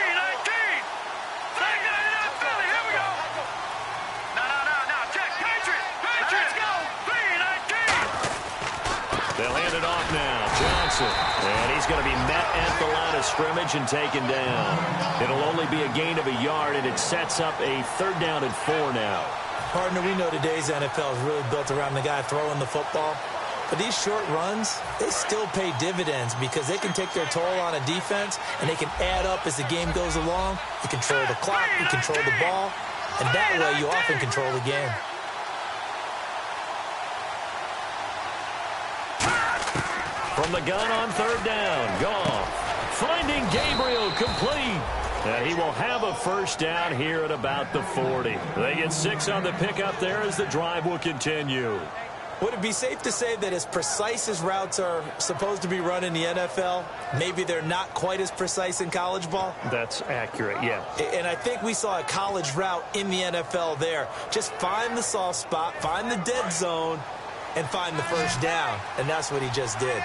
Take it up, Philly. Here we go. No. Check. Patriots. Let's go. 3-19. They'll hand it off now. Johnson. And he's going to be met at the line of scrimmage and taken down. It'll only be a gain of a yard, and it sets up a 3rd down and 4 now. Partner, we know today's NFL is really built around the guy throwing the football. But these short runs, they still pay dividends because they can take their toll on a defense and they can add up as the game goes along. You control the clock, you control the ball, and that way you often control the game. From the gun on 3rd down, Goff finding Gabriel complete. And he will have a 1st down here at about the 40. They get 6 on the pickup there as the drive will continue. Would it be safe to say that as precise as routes are supposed to be run in the NFL, maybe they're not quite as precise in college ball? That's accurate, yeah. And I think we saw a college route in the NFL there. Just find the soft spot, find the dead zone, and find the 1st down. And that's what he just did.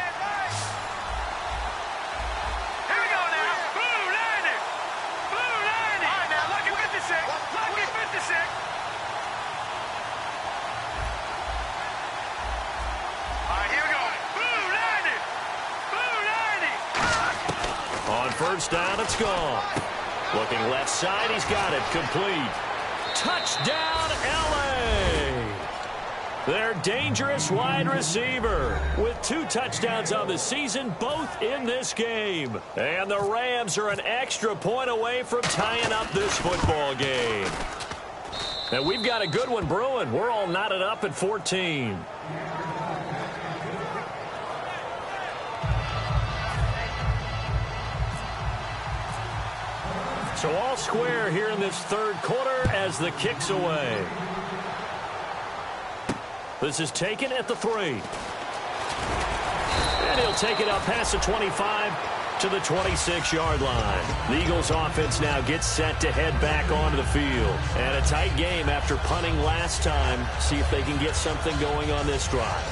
On 1st down, it's gone. Looking left side, he's got it complete. Touchdown, L.A. Their dangerous wide receiver with 2 touchdowns on the season, both in this game. And the Rams are an extra point away from tying up this football game. And we've got a good one brewing. We're all knotted up at 14. So all square here in this 3rd quarter as the kick's away. This is taken at the 3. And he'll take it up past the 25 to the 26-yard line. The Eagles offense now gets set to head back onto the field. And a tight game after punting last time. See if they can get something going on this drive.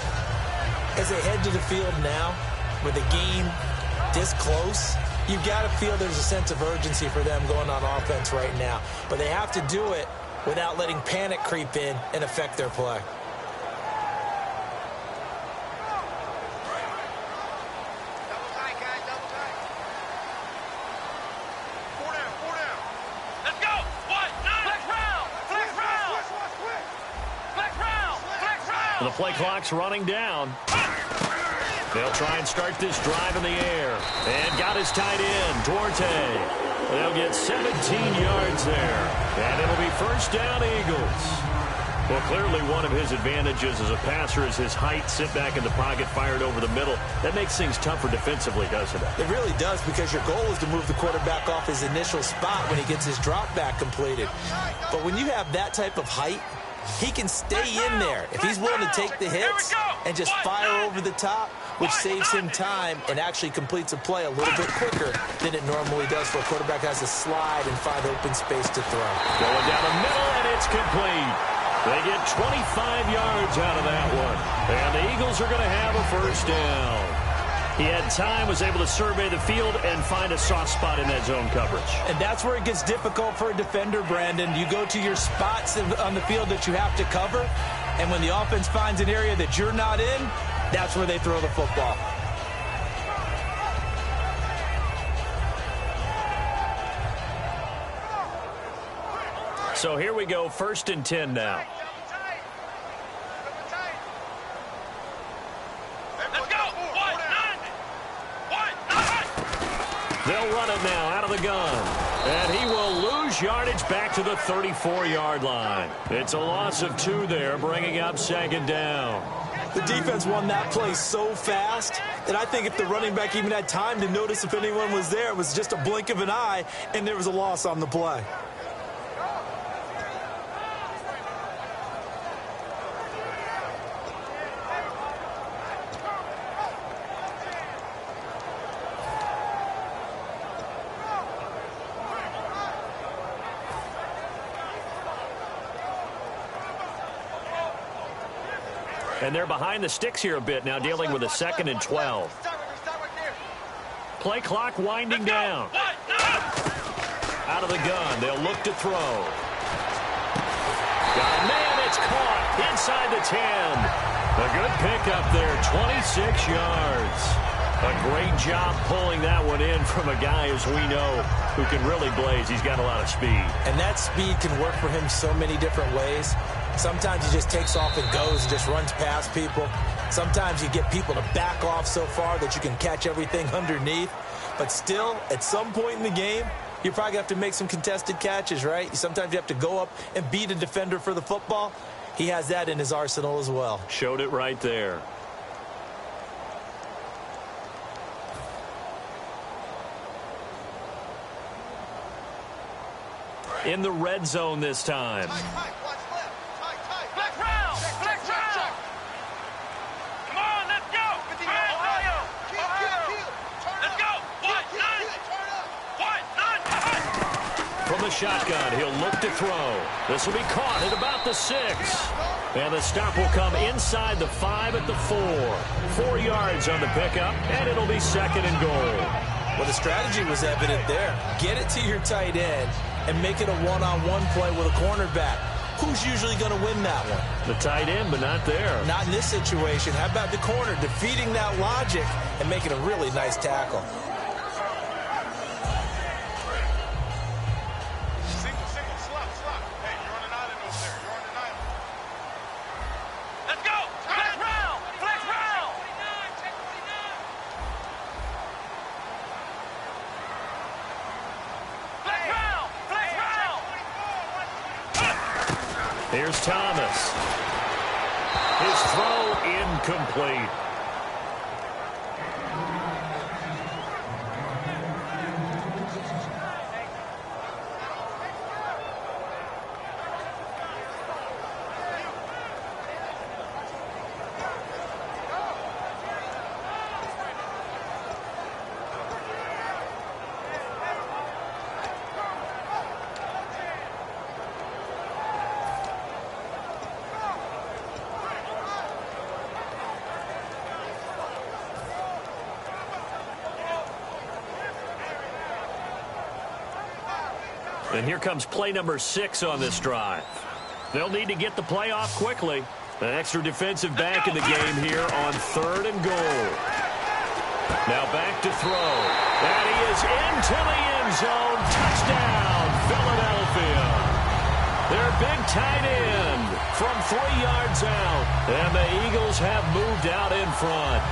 As they head to the field now, with the game this close, you've got to feel there's a sense of urgency for them going on offense right now. But they have to do it without letting panic creep in and affect their play. The play clock's running down. They'll try and start this drive in the air. And got his tight end, Duarte. They'll get 17 yards there. And it'll be 1st down, Eagles. Well, clearly one of his advantages as a passer is his height. Sit back in the pocket, fired over the middle. That makes things tougher defensively, doesn't it? It really does, because your goal is to move the quarterback off his initial spot when he gets his drop back completed. But when you have that type of height, he can stay in there. If he's willing to take the hits and just fire over the top, which saves him time and actually completes a play a little bit quicker than it normally does for a quarterback who has to slide and find open space to throw. Going down the middle, and it's complete. They get 25 yards out of that one. And the Eagles are going to have a 1st down. He had time, was able to survey the field and find a soft spot in that zone coverage. And that's where it gets difficult for a defender, Brandon. You go to your spots on the field that you have to cover, and when the offense finds an area that you're not in, that's where they throw the football. So here we go, 1st and 10 now. Let's go. 1-9. They'll run it now out of the gun. And he will lose yardage back to the 34-yard line. It's a loss of 2 there, bringing up 2nd down. The defense won that play so fast that I think if the running back even had time to notice if anyone was there, it was just a blink of an eye, and there was a loss on the play. And they're behind the sticks here a bit now, dealing with a 2nd and 12. Play clock winding down. Out of the gun. They'll look to throw. Got a man. It's caught inside the 10. A good pickup there, 26 yards. A great job pulling that one in from a guy, as we know, who can really blaze. He's got a lot of speed. And that speed can work for him so many different ways. Sometimes he just takes off and goes and just runs past people. Sometimes you get people to back off so far that you can catch everything underneath. But still, at some point in the game, you probably have to make some contested catches, right? Sometimes you have to go up and beat a defender for the football. He has that in his arsenal as well. Showed it right there. In the red zone this time. From the shotgun, he'll look to throw. This will be caught at about the 6. And the stop will come inside the 5 at the 4. 4 yards on the pickup, and it'll be 2nd and goal. Well, the strategy was evident there. Get it to your tight end and make it a one-on-one play with a cornerback. Who's usually going to win that one? The tight end, but not there. Not in this situation. How about the corner defeating that logic and making a really nice tackle? Here's Thomas. His throw incomplete. And here comes play number 6 on this drive. They'll need to get the play off quickly. An extra defensive back in the game here on 3rd and goal. Now back to throw. And he is into the end zone. Touchdown, Philadelphia. Their big tight end from 3 yards out. And the Eagles have moved out in front.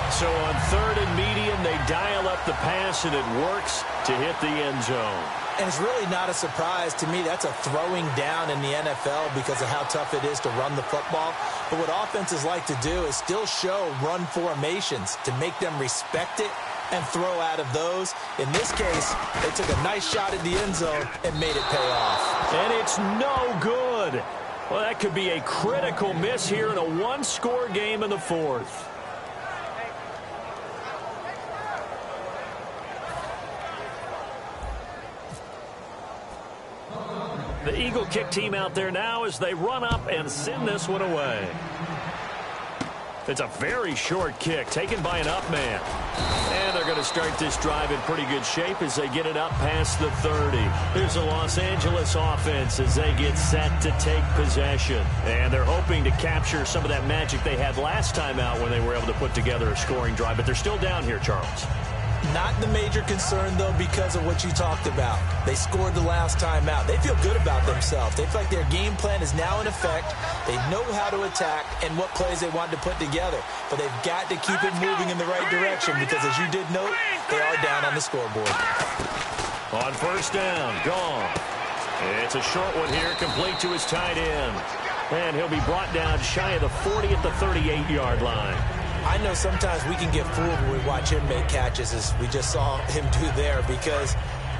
So on 3rd and medium, they dial up the pass, and it works to hit the end zone. And it's really not a surprise to me. That's a throwing down in the NFL because of how tough it is to run the football. But what offenses like to do is still show run formations to make them respect it and throw out of those. In this case, they took a nice shot at the end zone and made it pay off. And it's no good. Well, that could be a critical miss here in a one-score game in the 4th. The Eagle kick team out there now as they run up and send this one away. It's a very short kick taken by an up man. And they're going to start this drive in pretty good shape as they get it up past the 30. Here's the Los Angeles offense as they get set to take possession. And they're hoping to capture some of that magic they had last time out when they were able to put together a scoring drive. But they're still down here, Charles. Not the major concern, though, because of what you talked about. They scored the last time out. They feel good about themselves. They feel like their game plan is now in effect. They know how to attack and what plays they want to put together. But they've got to keep it moving in the right direction because, as you did note, they are down on the scoreboard. On first down, gone. It's a short one here, complete to his tight end. And he'll be brought down shy of the 40 at the 38-yard line. I know sometimes we can get fooled when we watch him make catches, as we just saw him do there, because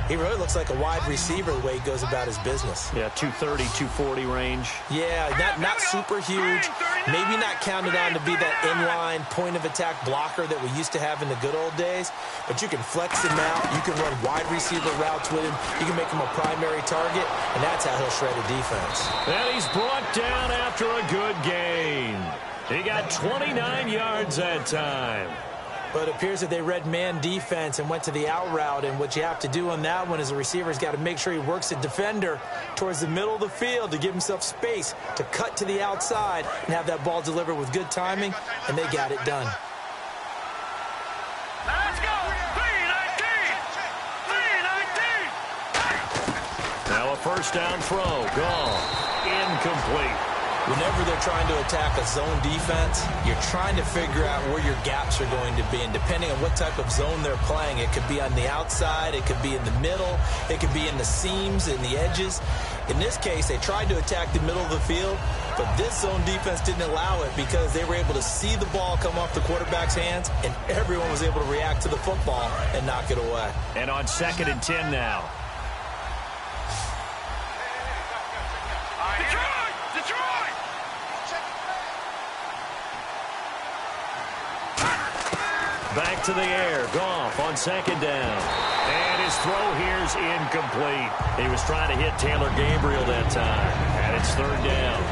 he really looks like a wide receiver the way he goes about his business. Yeah, 230, 240 range. Yeah, not super huge. Maybe not counted on to be that inline point-of-attack blocker that we used to have in the good old days. But you can flex him out. You can run wide receiver routes with him. You can make him a primary target, and that's how he'll shred a defense. And he's brought down after a good gain. He got 29 yards that time. But it appears that they read man defense and went to the out route. And what you have to do on that one is a receiver's got to make sure he works the defender towards the middle of the field to give himself space to cut to the outside and have that ball delivered with good timing. And they got it done. Let's go. 319. 319. Now a first down throw. Gone. Incomplete. Whenever they're trying to attack a zone defense, you're trying to figure out where your gaps are going to be. And depending on what type of zone they're playing, it could be on the outside, it could be in the middle, it could be in the seams and the edges. In this case, they tried to attack the middle of the field, but this zone defense didn't allow it because they were able to see the ball come off the quarterback's hands, and everyone was able to react to the football and knock it away. And on 2nd and 10 now. Back to the air. Goff on 2nd down. And his throw here's incomplete. He was trying to hit Taylor Gabriel that time. And it's 3rd down.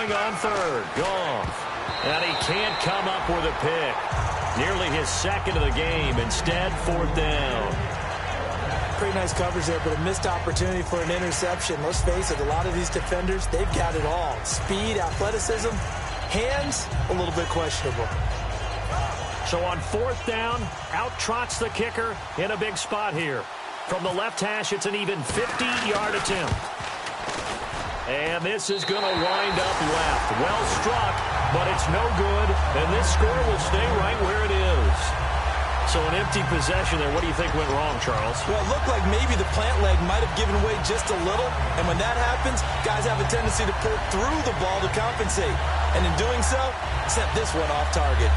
On 3rd, Goff. And he can't come up with a pick. Nearly his 2nd of the game. Instead, 4th down. Pretty nice coverage there, but a missed opportunity for an interception. Let's face it, a lot of these defenders, they've got it all. Speed, athleticism, hands, a little bit questionable. So on 4th down, out trots the kicker in a big spot here. From the left hash, it's an even 50-yard attempt. And this is going to wind up left. Well struck, but it's no good. And this score will stay right where it is. So an empty possession there. What do you think went wrong, Charles? Well, it looked like maybe the plant leg might have given way just a little. And when that happens, guys have a tendency to pull through the ball to compensate. And in doing so, sent this one off target.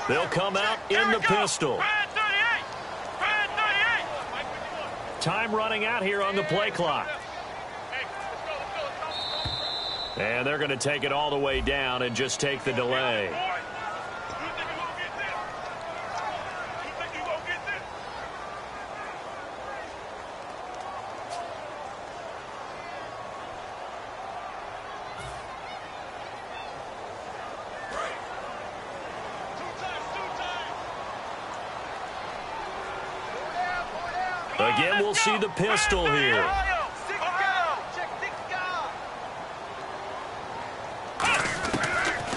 They'll come out in the pistol. Time running out here on the play clock. And they're going to take it all the way down and just take the delay. Again, we'll see the pistol here.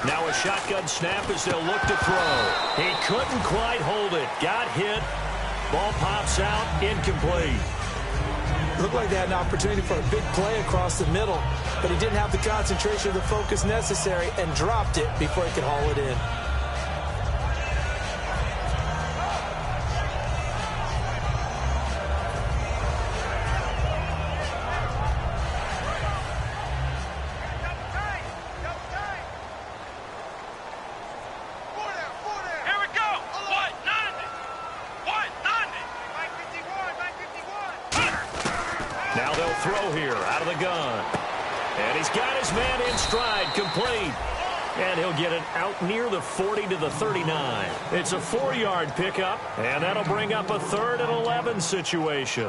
Now a shotgun snap as they'll look to throw. He couldn't quite hold it. Got hit. Ball pops out. Incomplete. Looked like they had an opportunity for a big play across the middle, but he didn't have the concentration or the focus necessary and dropped it before he could haul it in. Now they'll throw here out of the gun. And he's got his man in stride, complete. And he'll get it out near the 40 to the 39. It's a 4-yard pickup, and that'll bring up a 3rd and 11 situation.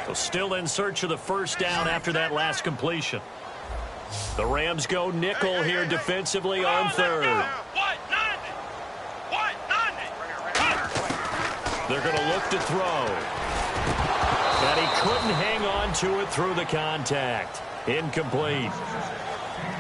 So still in search of the first down after that last completion. The Rams go nickel here defensively on 3rd. They're going to look to throw. And he couldn't hang on to it through the contact. Incomplete.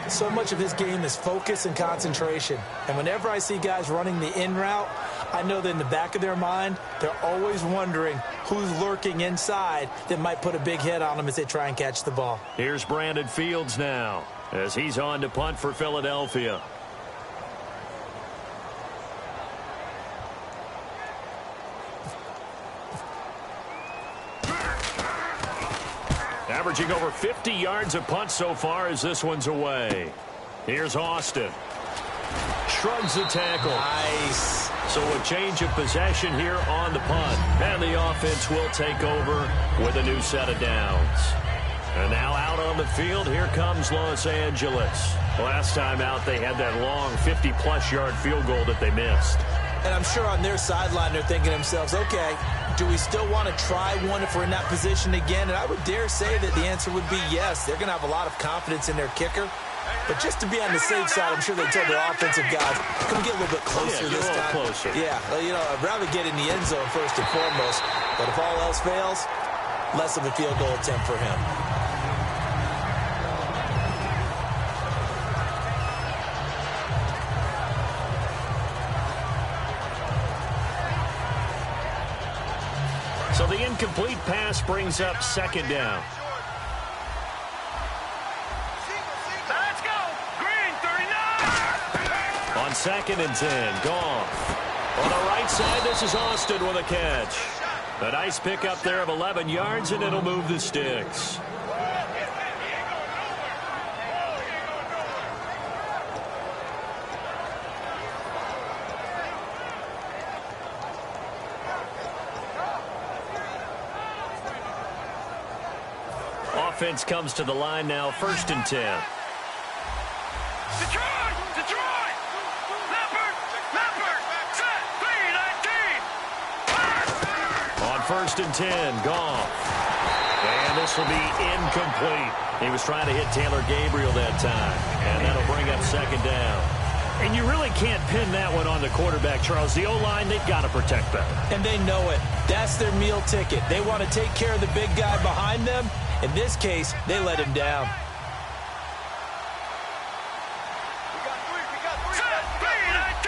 So much of his game is focus and concentration. And whenever I see guys running the in route, I know that in the back of their mind, they're always wondering who's lurking inside that might put a big hit on them as they try and catch the ball. Here's Brandon Fields now as he's on to punt for Philadelphia. Averaging over 50 yards a punt so far as this one's away. Here's Austin. Shrugs the tackle. Nice. So a change of possession here on the punt. And the offense will take over with a new set of downs. And now out on the field, here comes Los Angeles. Last time out, they had that long 50-plus yard field goal that they missed. And I'm sure on their sideline, they're thinking to themselves, okay, do we still want to try one if we're in that position again? And I would dare say that the answer would be yes. They're going to have a lot of confidence in their kicker. But just to be on the safe side, I'm sure they told their offensive guys, can we get a little bit closer this time? Closer. Yeah, I'd rather get in the end zone first and foremost. But if all else fails, less of a field goal attempt for him. So the incomplete pass brings up 2nd down. Let's go. Green, 39. On 2nd and 10, Goff. On the right side, this is Austin with a catch. A nice pickup there of 11 yards, and it'll move the sticks. Offense comes to the line now, 1st and 10. Detroit! Leopard! Set! 3-19! On 1st and 10, Goff. And this will be incomplete. He was trying to hit Taylor Gabriel that time. And that'll bring up 2nd down. And you really can't pin that one on the quarterback, Charles. The O-line, they've got to protect better. And they know it. That's their meal ticket. They want to take care of the big guy behind them. In this case, they let him down. We got three. Set! 3-19!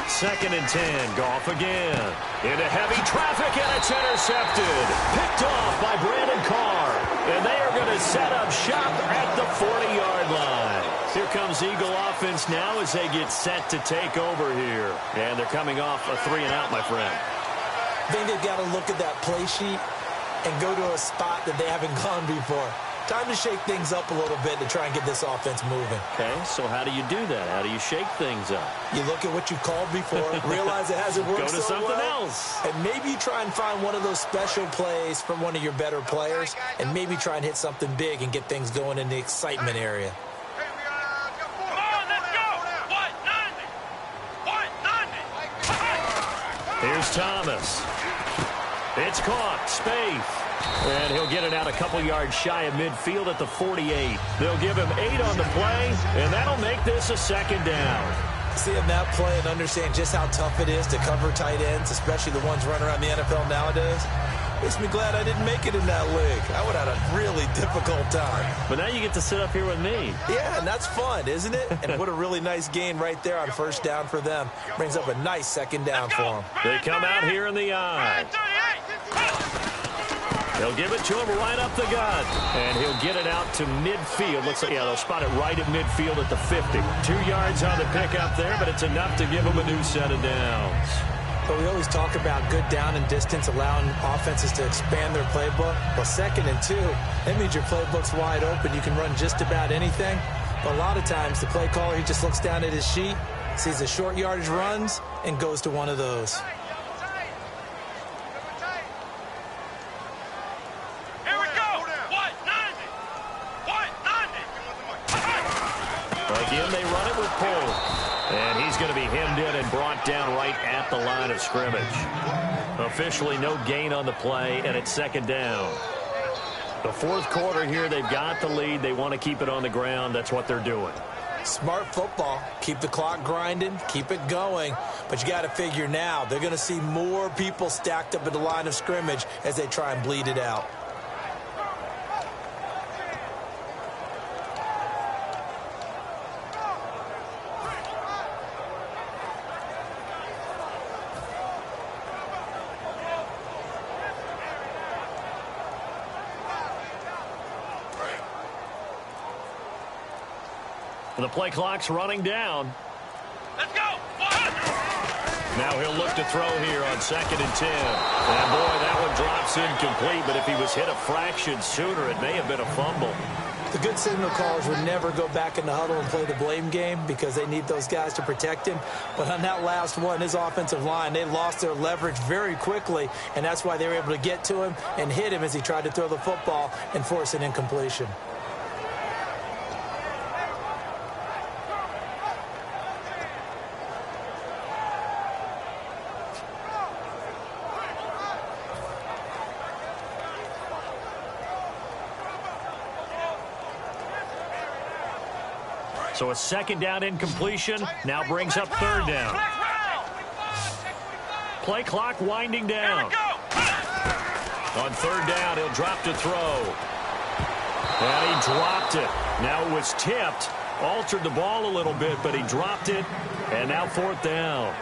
2nd and 10, Goff again. Into heavy traffic, and it's intercepted. Picked off by Brandon Carr. And they are going to set up shop at the 40-yard line. Here comes Eagle offense now as they get set to take over here. And they're coming off a 3-and-out, my friend. I think they've got to look at that play sheet and go to a spot that they haven't gone before. Time to shake things up a little bit to try and get this offense moving. Okay, so how do you do that? How do you shake things up? You look at what you called before, realize it hasn't worked Go to so something well, else. and maybe you try and find one of those special plays from one of your better players, and maybe try and hit something big and get things going in the excitement area. Come on, let's go! 190! Here's Thomas. It's caught. Spaeth. And he'll get it out a couple yards shy of midfield at the 48. They'll give him 8 on the play, and that'll make this a 2nd down. Seeing that play and understand just how tough it is to cover tight ends, especially the ones running around the NFL nowadays, makes me glad I didn't make it in that league. I would have had a really difficult time. But now you get to sit up here with me. Yeah, and that's fun, isn't it? And what a really nice gain right there on 1st down for them. Brings up a nice 2nd down for them. They come out here in the eye. They'll give it to him right up the gut. And he'll get it out to midfield. Looks like, yeah, they'll spot it right at midfield at the 50. 2 yards on the pickup there, but it's enough to give him a new set of downs. But we always talk about good down and distance, allowing offenses to expand their playbook. Well, 2nd and 2, that means your playbook's wide open. You can run just about anything. But a lot of times, the play caller, he just looks down at his sheet, sees the short yardage runs, and goes to one of those. Here we go. What? 90. What? 90. Again, they run it with Poole. And he's going to be hemmed in and brought down right at the line of scrimmage. Officially no gain on the play, and it's 2nd down. The 4th quarter here, they've got the lead. They want to keep it on the ground. That's what they're doing. Smart football. Keep the clock grinding. Keep it going. But you got to figure now, they're going to see more people stacked up at the line of scrimmage as they try and bleed it out. The play clock's running down. Let's go. Now he'll look to throw here on 2nd and 10. And boy, that one drops incomplete, but if he was hit a fraction sooner, it may have been a fumble. The good signal callers would never go back in the huddle and play the blame game because they need those guys to protect him. But on that last one, his offensive line, they lost their leverage very quickly, and that's why they were able to get to him and hit him as he tried to throw the football and force an incompletion. So a 2nd down incompletion now brings up 3rd down. Play clock winding down. On 3rd down, he'll drop to throw. And he dropped it. Now it was tipped. Altered the ball a little bit, but he dropped it. And now 4th down.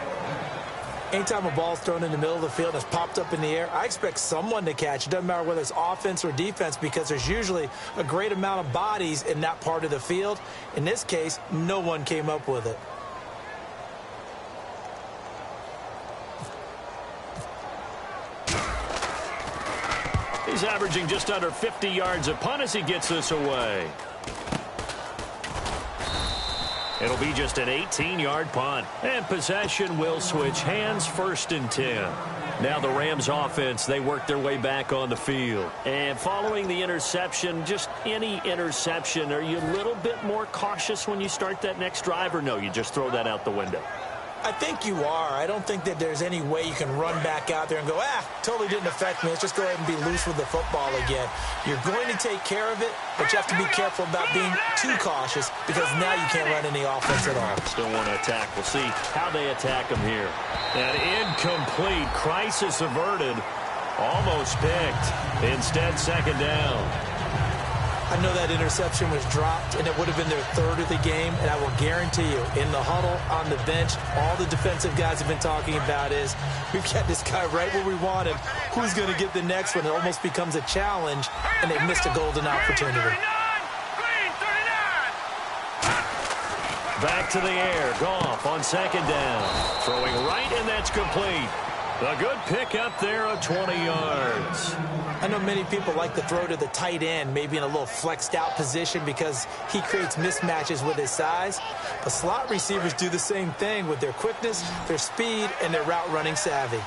Anytime a ball's thrown in the middle of the field and it's popped up in the air, I expect someone to catch. It doesn't matter whether it's offense or defense because there's usually a great amount of bodies in that part of the field. In this case, no one came up with it. He's averaging just under 50 yards a punt as he gets this away. It'll be just an 18-yard punt. And possession will switch hands, 1st and 10. Now the Rams offense, they work their way back on the field. And following the interception, just any interception, are you a little bit more cautious when you start that next drive, or no, you just throw that out the window? I think you are. I don't think that there's any way you can run back out there and go, totally didn't affect me. Let's just go ahead and be loose with the football again. You're going to take care of it, but you have to be careful about being too cautious because now you can't run any offense at all. Still want to attack. We'll see how they attack him here. And incomplete. Crisis averted. Almost picked. Instead, 2nd down. I know that interception was dropped, and it would have been their 3rd of the game, and I will guarantee you, in the huddle, on the bench, all the defensive guys have been talking about is, we've got this guy right where we want him. Who's going to get the next one? It almost becomes a challenge, and they missed a golden opportunity. Back to the air. Goff on 2nd down. Throwing right, and that's complete. A good pick up there of 20 yards. I know many people like to throw to the tight end, maybe in a little flexed out position because he creates mismatches with his size. But slot receivers do the same thing with their quickness, their speed, and their route running savvy.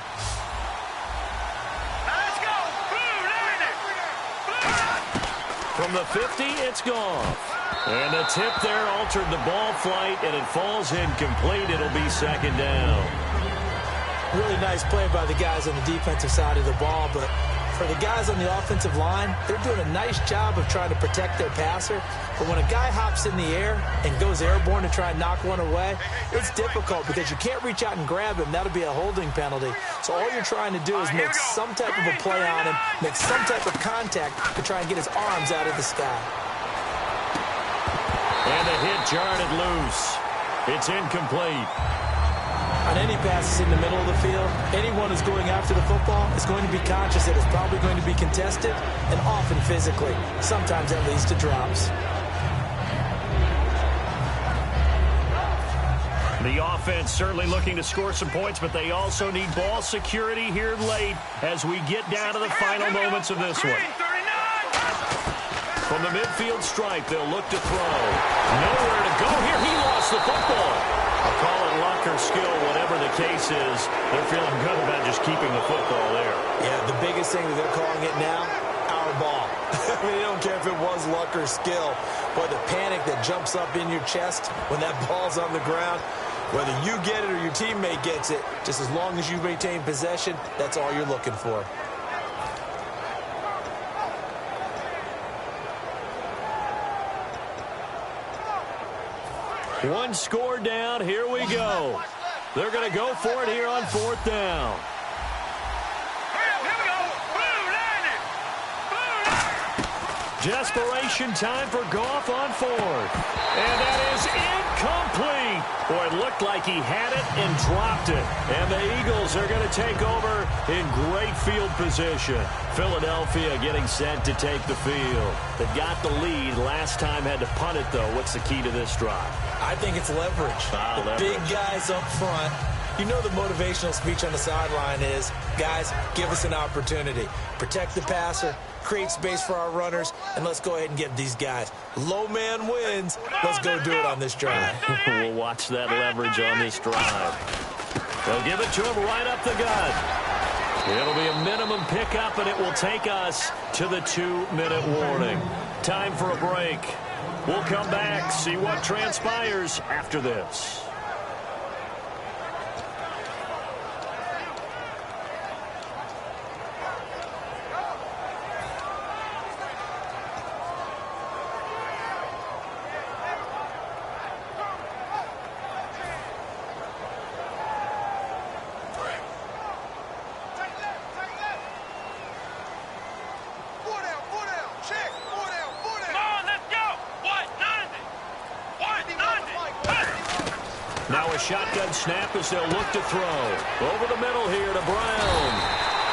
Let's go. From the 50, it's Goff. And the tip there altered the ball flight, and it falls incomplete. It'll be 2nd down. Really nice play by the guys on the defensive side of the ball, but for the guys on the offensive line, they're doing a nice job of trying to protect their passer. But when a guy hops in the air and goes airborne to try and knock one away, it's difficult because you can't reach out and grab him. That'll be a holding penalty. So all you're trying to do is make some type of a play on him, make some type of contact to try and get his arms out of the sky. And the hit jarred it loose. It's incomplete. On any passes in the middle of the field, anyone who's going after the football is going to be conscious that it's probably going to be contested, and often physically. Sometimes that leads to drops. The offense certainly looking to score some points, but they also need ball security here late as we get down to the final moments of this one. From the midfield stripe, they'll look to throw. Nowhere to go here. He lost the football. I'll call it luck or skill, whatever the case is. They're feeling good about just keeping the football there. Yeah, the biggest thing that they're calling it now, our ball. I mean, they don't care if it was luck or skill, but the panic that jumps up in your chest when that ball's on the ground, whether you get it or your teammate gets it, just as long as you maintain possession, that's all you're looking for. One score down. Here we go. They're going to go for it here on 4th down. Desperation time for Goff on 4th. And that is incomplete. Boy, it looked like he had it and dropped it. And the Eagles are going to take over in great field position. Philadelphia getting set to take the field. They've got the lead. Last time had to punt it, though. What's the key to this drive? I think it's leverage. The big guys up front. You know the motivational speech on the sideline is, guys, give us an opportunity. Protect the passer, create space for our runners, and let's go ahead and give these guys. Low man wins. Let's go do it on this drive. We'll watch that leverage on this drive. They'll give it to him right up the gut. It'll be a minimum pickup, and it will take us to the 2-minute warning. Time for a break. We'll come back, see what transpires after this. Now a shotgun snap as they'll look to throw. Over the middle here to Brown.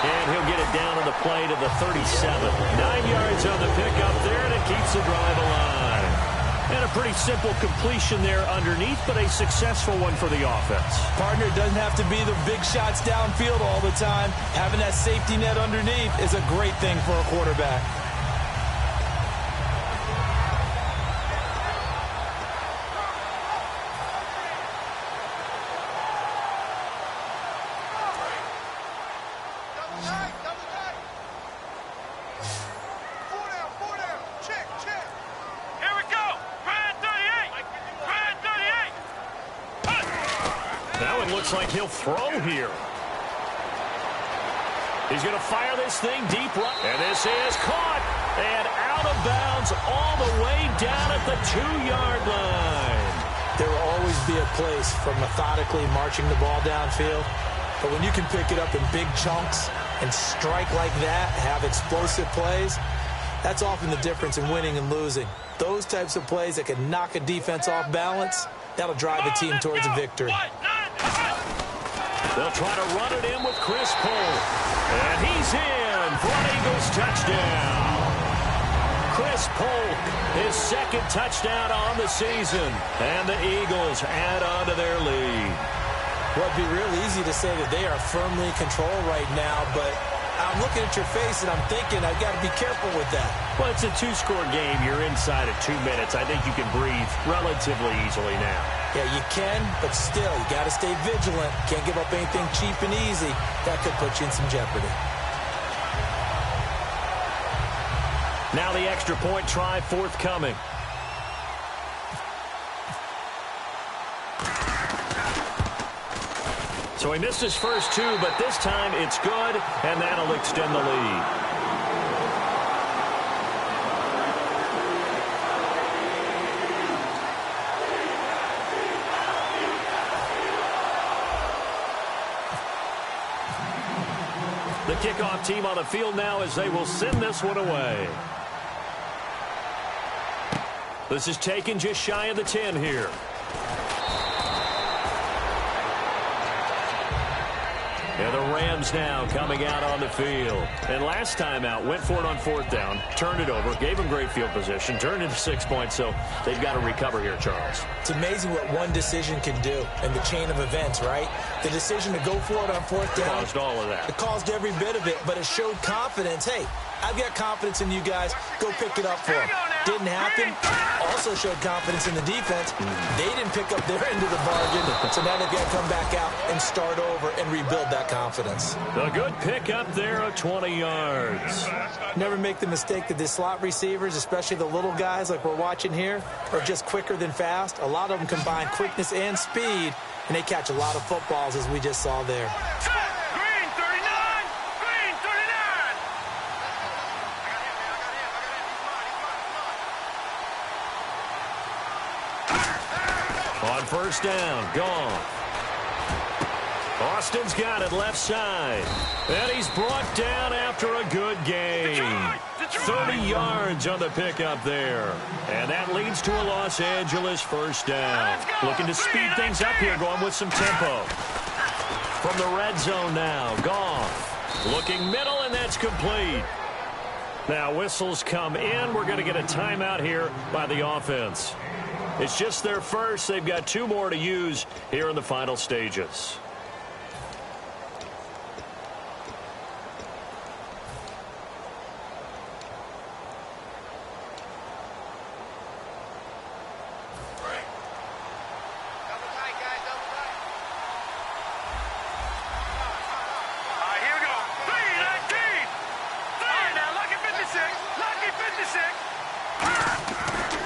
And he'll get it down on the play to the 37. 9 yards on the pickup there, and it keeps the drive alive. And a pretty simple completion there underneath, but a successful one for the offense. Partner, it doesn't have to be the big shots downfield all the time. Having that safety net underneath is a great thing for a quarterback. Like he'll throw here. He's going to fire this thing deep right. And this is caught and out of bounds all the way down at the 2-yard line. There will always be a place for methodically marching the ball downfield. But when you can pick it up in big chunks and strike like that, have explosive plays, that's often the difference in winning and losing. Those types of plays that can knock a defense off balance, that'll drive a team towards a victory. They'll try to run it in with Chris Polk. And he's in for an Eagles touchdown. Chris Polk, his second touchdown on the season. And the Eagles add on to their lead. Well, it'd be real easy to say that they are firmly in control right now, but I'm looking at your face and I'm thinking I've got to be careful with that. Well, it's a 2-score game. You're inside of 2 minutes. I think you can breathe relatively easily now. Yeah, you can, but still, you got to stay vigilant. Can't give up anything cheap and easy. That could put you in some jeopardy. Now the extra point try forthcoming. So he missed his first 2, but this time it's good, and that'll extend the lead. The kickoff team on the field now as they will send this one away. This is taken just shy of the 10 here. And the Rams now coming out on the field. And last time out, went for it on 4th down, turned it over, gave them great field position, turned into 6 points, so they've got to recover here, Charles. It's amazing what one decision can do in the chain of events, right? The decision to go for it on 4th down. Caused all of that. It caused every bit of it, but it showed confidence. Hey, I've got confidence in you guys. Go pick it up for them. Didn't happen. Also showed confidence in the defense. They didn't pick up their end of the bargain, so now they've got to come back out and start over and rebuild that confidence. A good pick up there of 20 yards. Never make the mistake that the slot receivers, especially the little guys like we're watching here, are just quicker than fast. A lot of them combine quickness and speed, and they catch a lot of footballs, as we just saw there. Green 39! Green 39! On 1st down, gone. Austin's got it left side. And he's brought down after a good gain. 30 yards on the pickup there. And that leads to a Los Angeles 1st down. Looking to speed things up here, going with some tempo. From the red zone now, Goff. Looking middle, and that's complete. Now whistles come in. We're going to get a timeout here by the offense. It's just their first. They've got 2 more to use here in the final stages.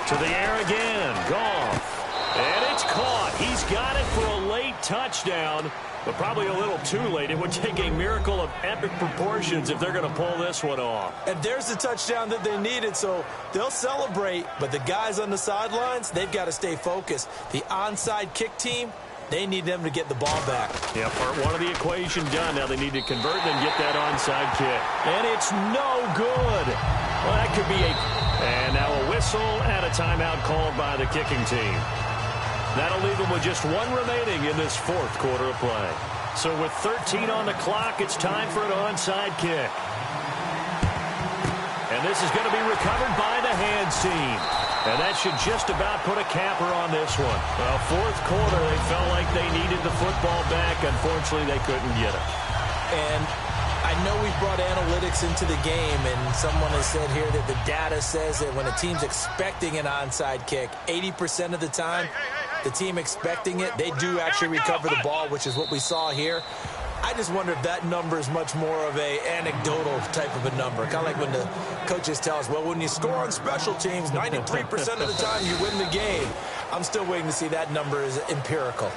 To the air again, Goff. And it's caught. He's got it for a late touchdown, but probably a little too late. It would take a miracle of epic proportions if they're going to pull this one off. And there's the touchdown that they needed, so they'll celebrate. But the guys on the sidelines, they've got to stay focused. The onside kick team, they need them to get the ball back. Yeah, part 1 of the equation done. Now they need to convert and get that onside kick. And it's no good. Well, that could be a... And now a whistle and a timeout called by the kicking team. That'll leave them with just 1 remaining in this 4th quarter of play. So with 13 on the clock, it's time for an onside kick. And this is going to be recovered by the hands team. And that should just about put a capper on this one. Well, 4th quarter, they felt like they needed the football back. Unfortunately, they couldn't get it. And I know we've brought analytics into the game, and someone has said here that the data says that when a team's expecting an onside kick, 80% of the time, the team expecting it, they do actually recover the ball, which is what we saw here. I just wonder if that number is much more of a anecdotal type of a number. Kind of like when the coaches tell us, well, when you score on special teams, 93% of the time you win the game. I'm still waiting to see that number is empirical.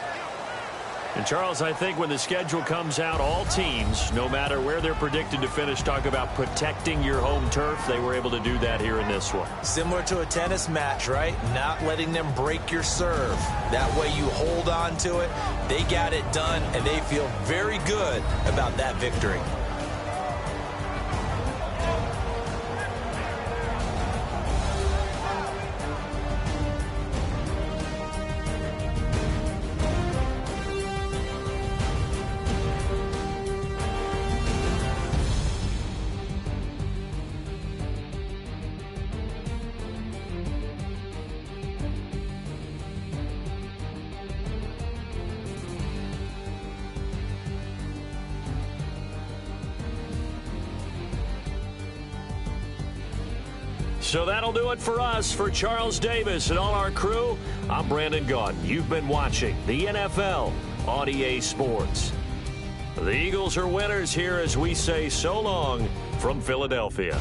And, Charles, I think when the schedule comes out, all teams, no matter where they're predicted to finish, talk about protecting your home turf. They were able to do that here in this one. Similar to a tennis match, right? Not letting them break your serve. That way you hold on to it. They got it done, and they feel very good about that victory. So that'll do it for us. For Charles Davis and all our crew, I'm Brandon Gaudin. You've been watching the NFL on EA Sports. The Eagles are winners here as we say so long from Philadelphia.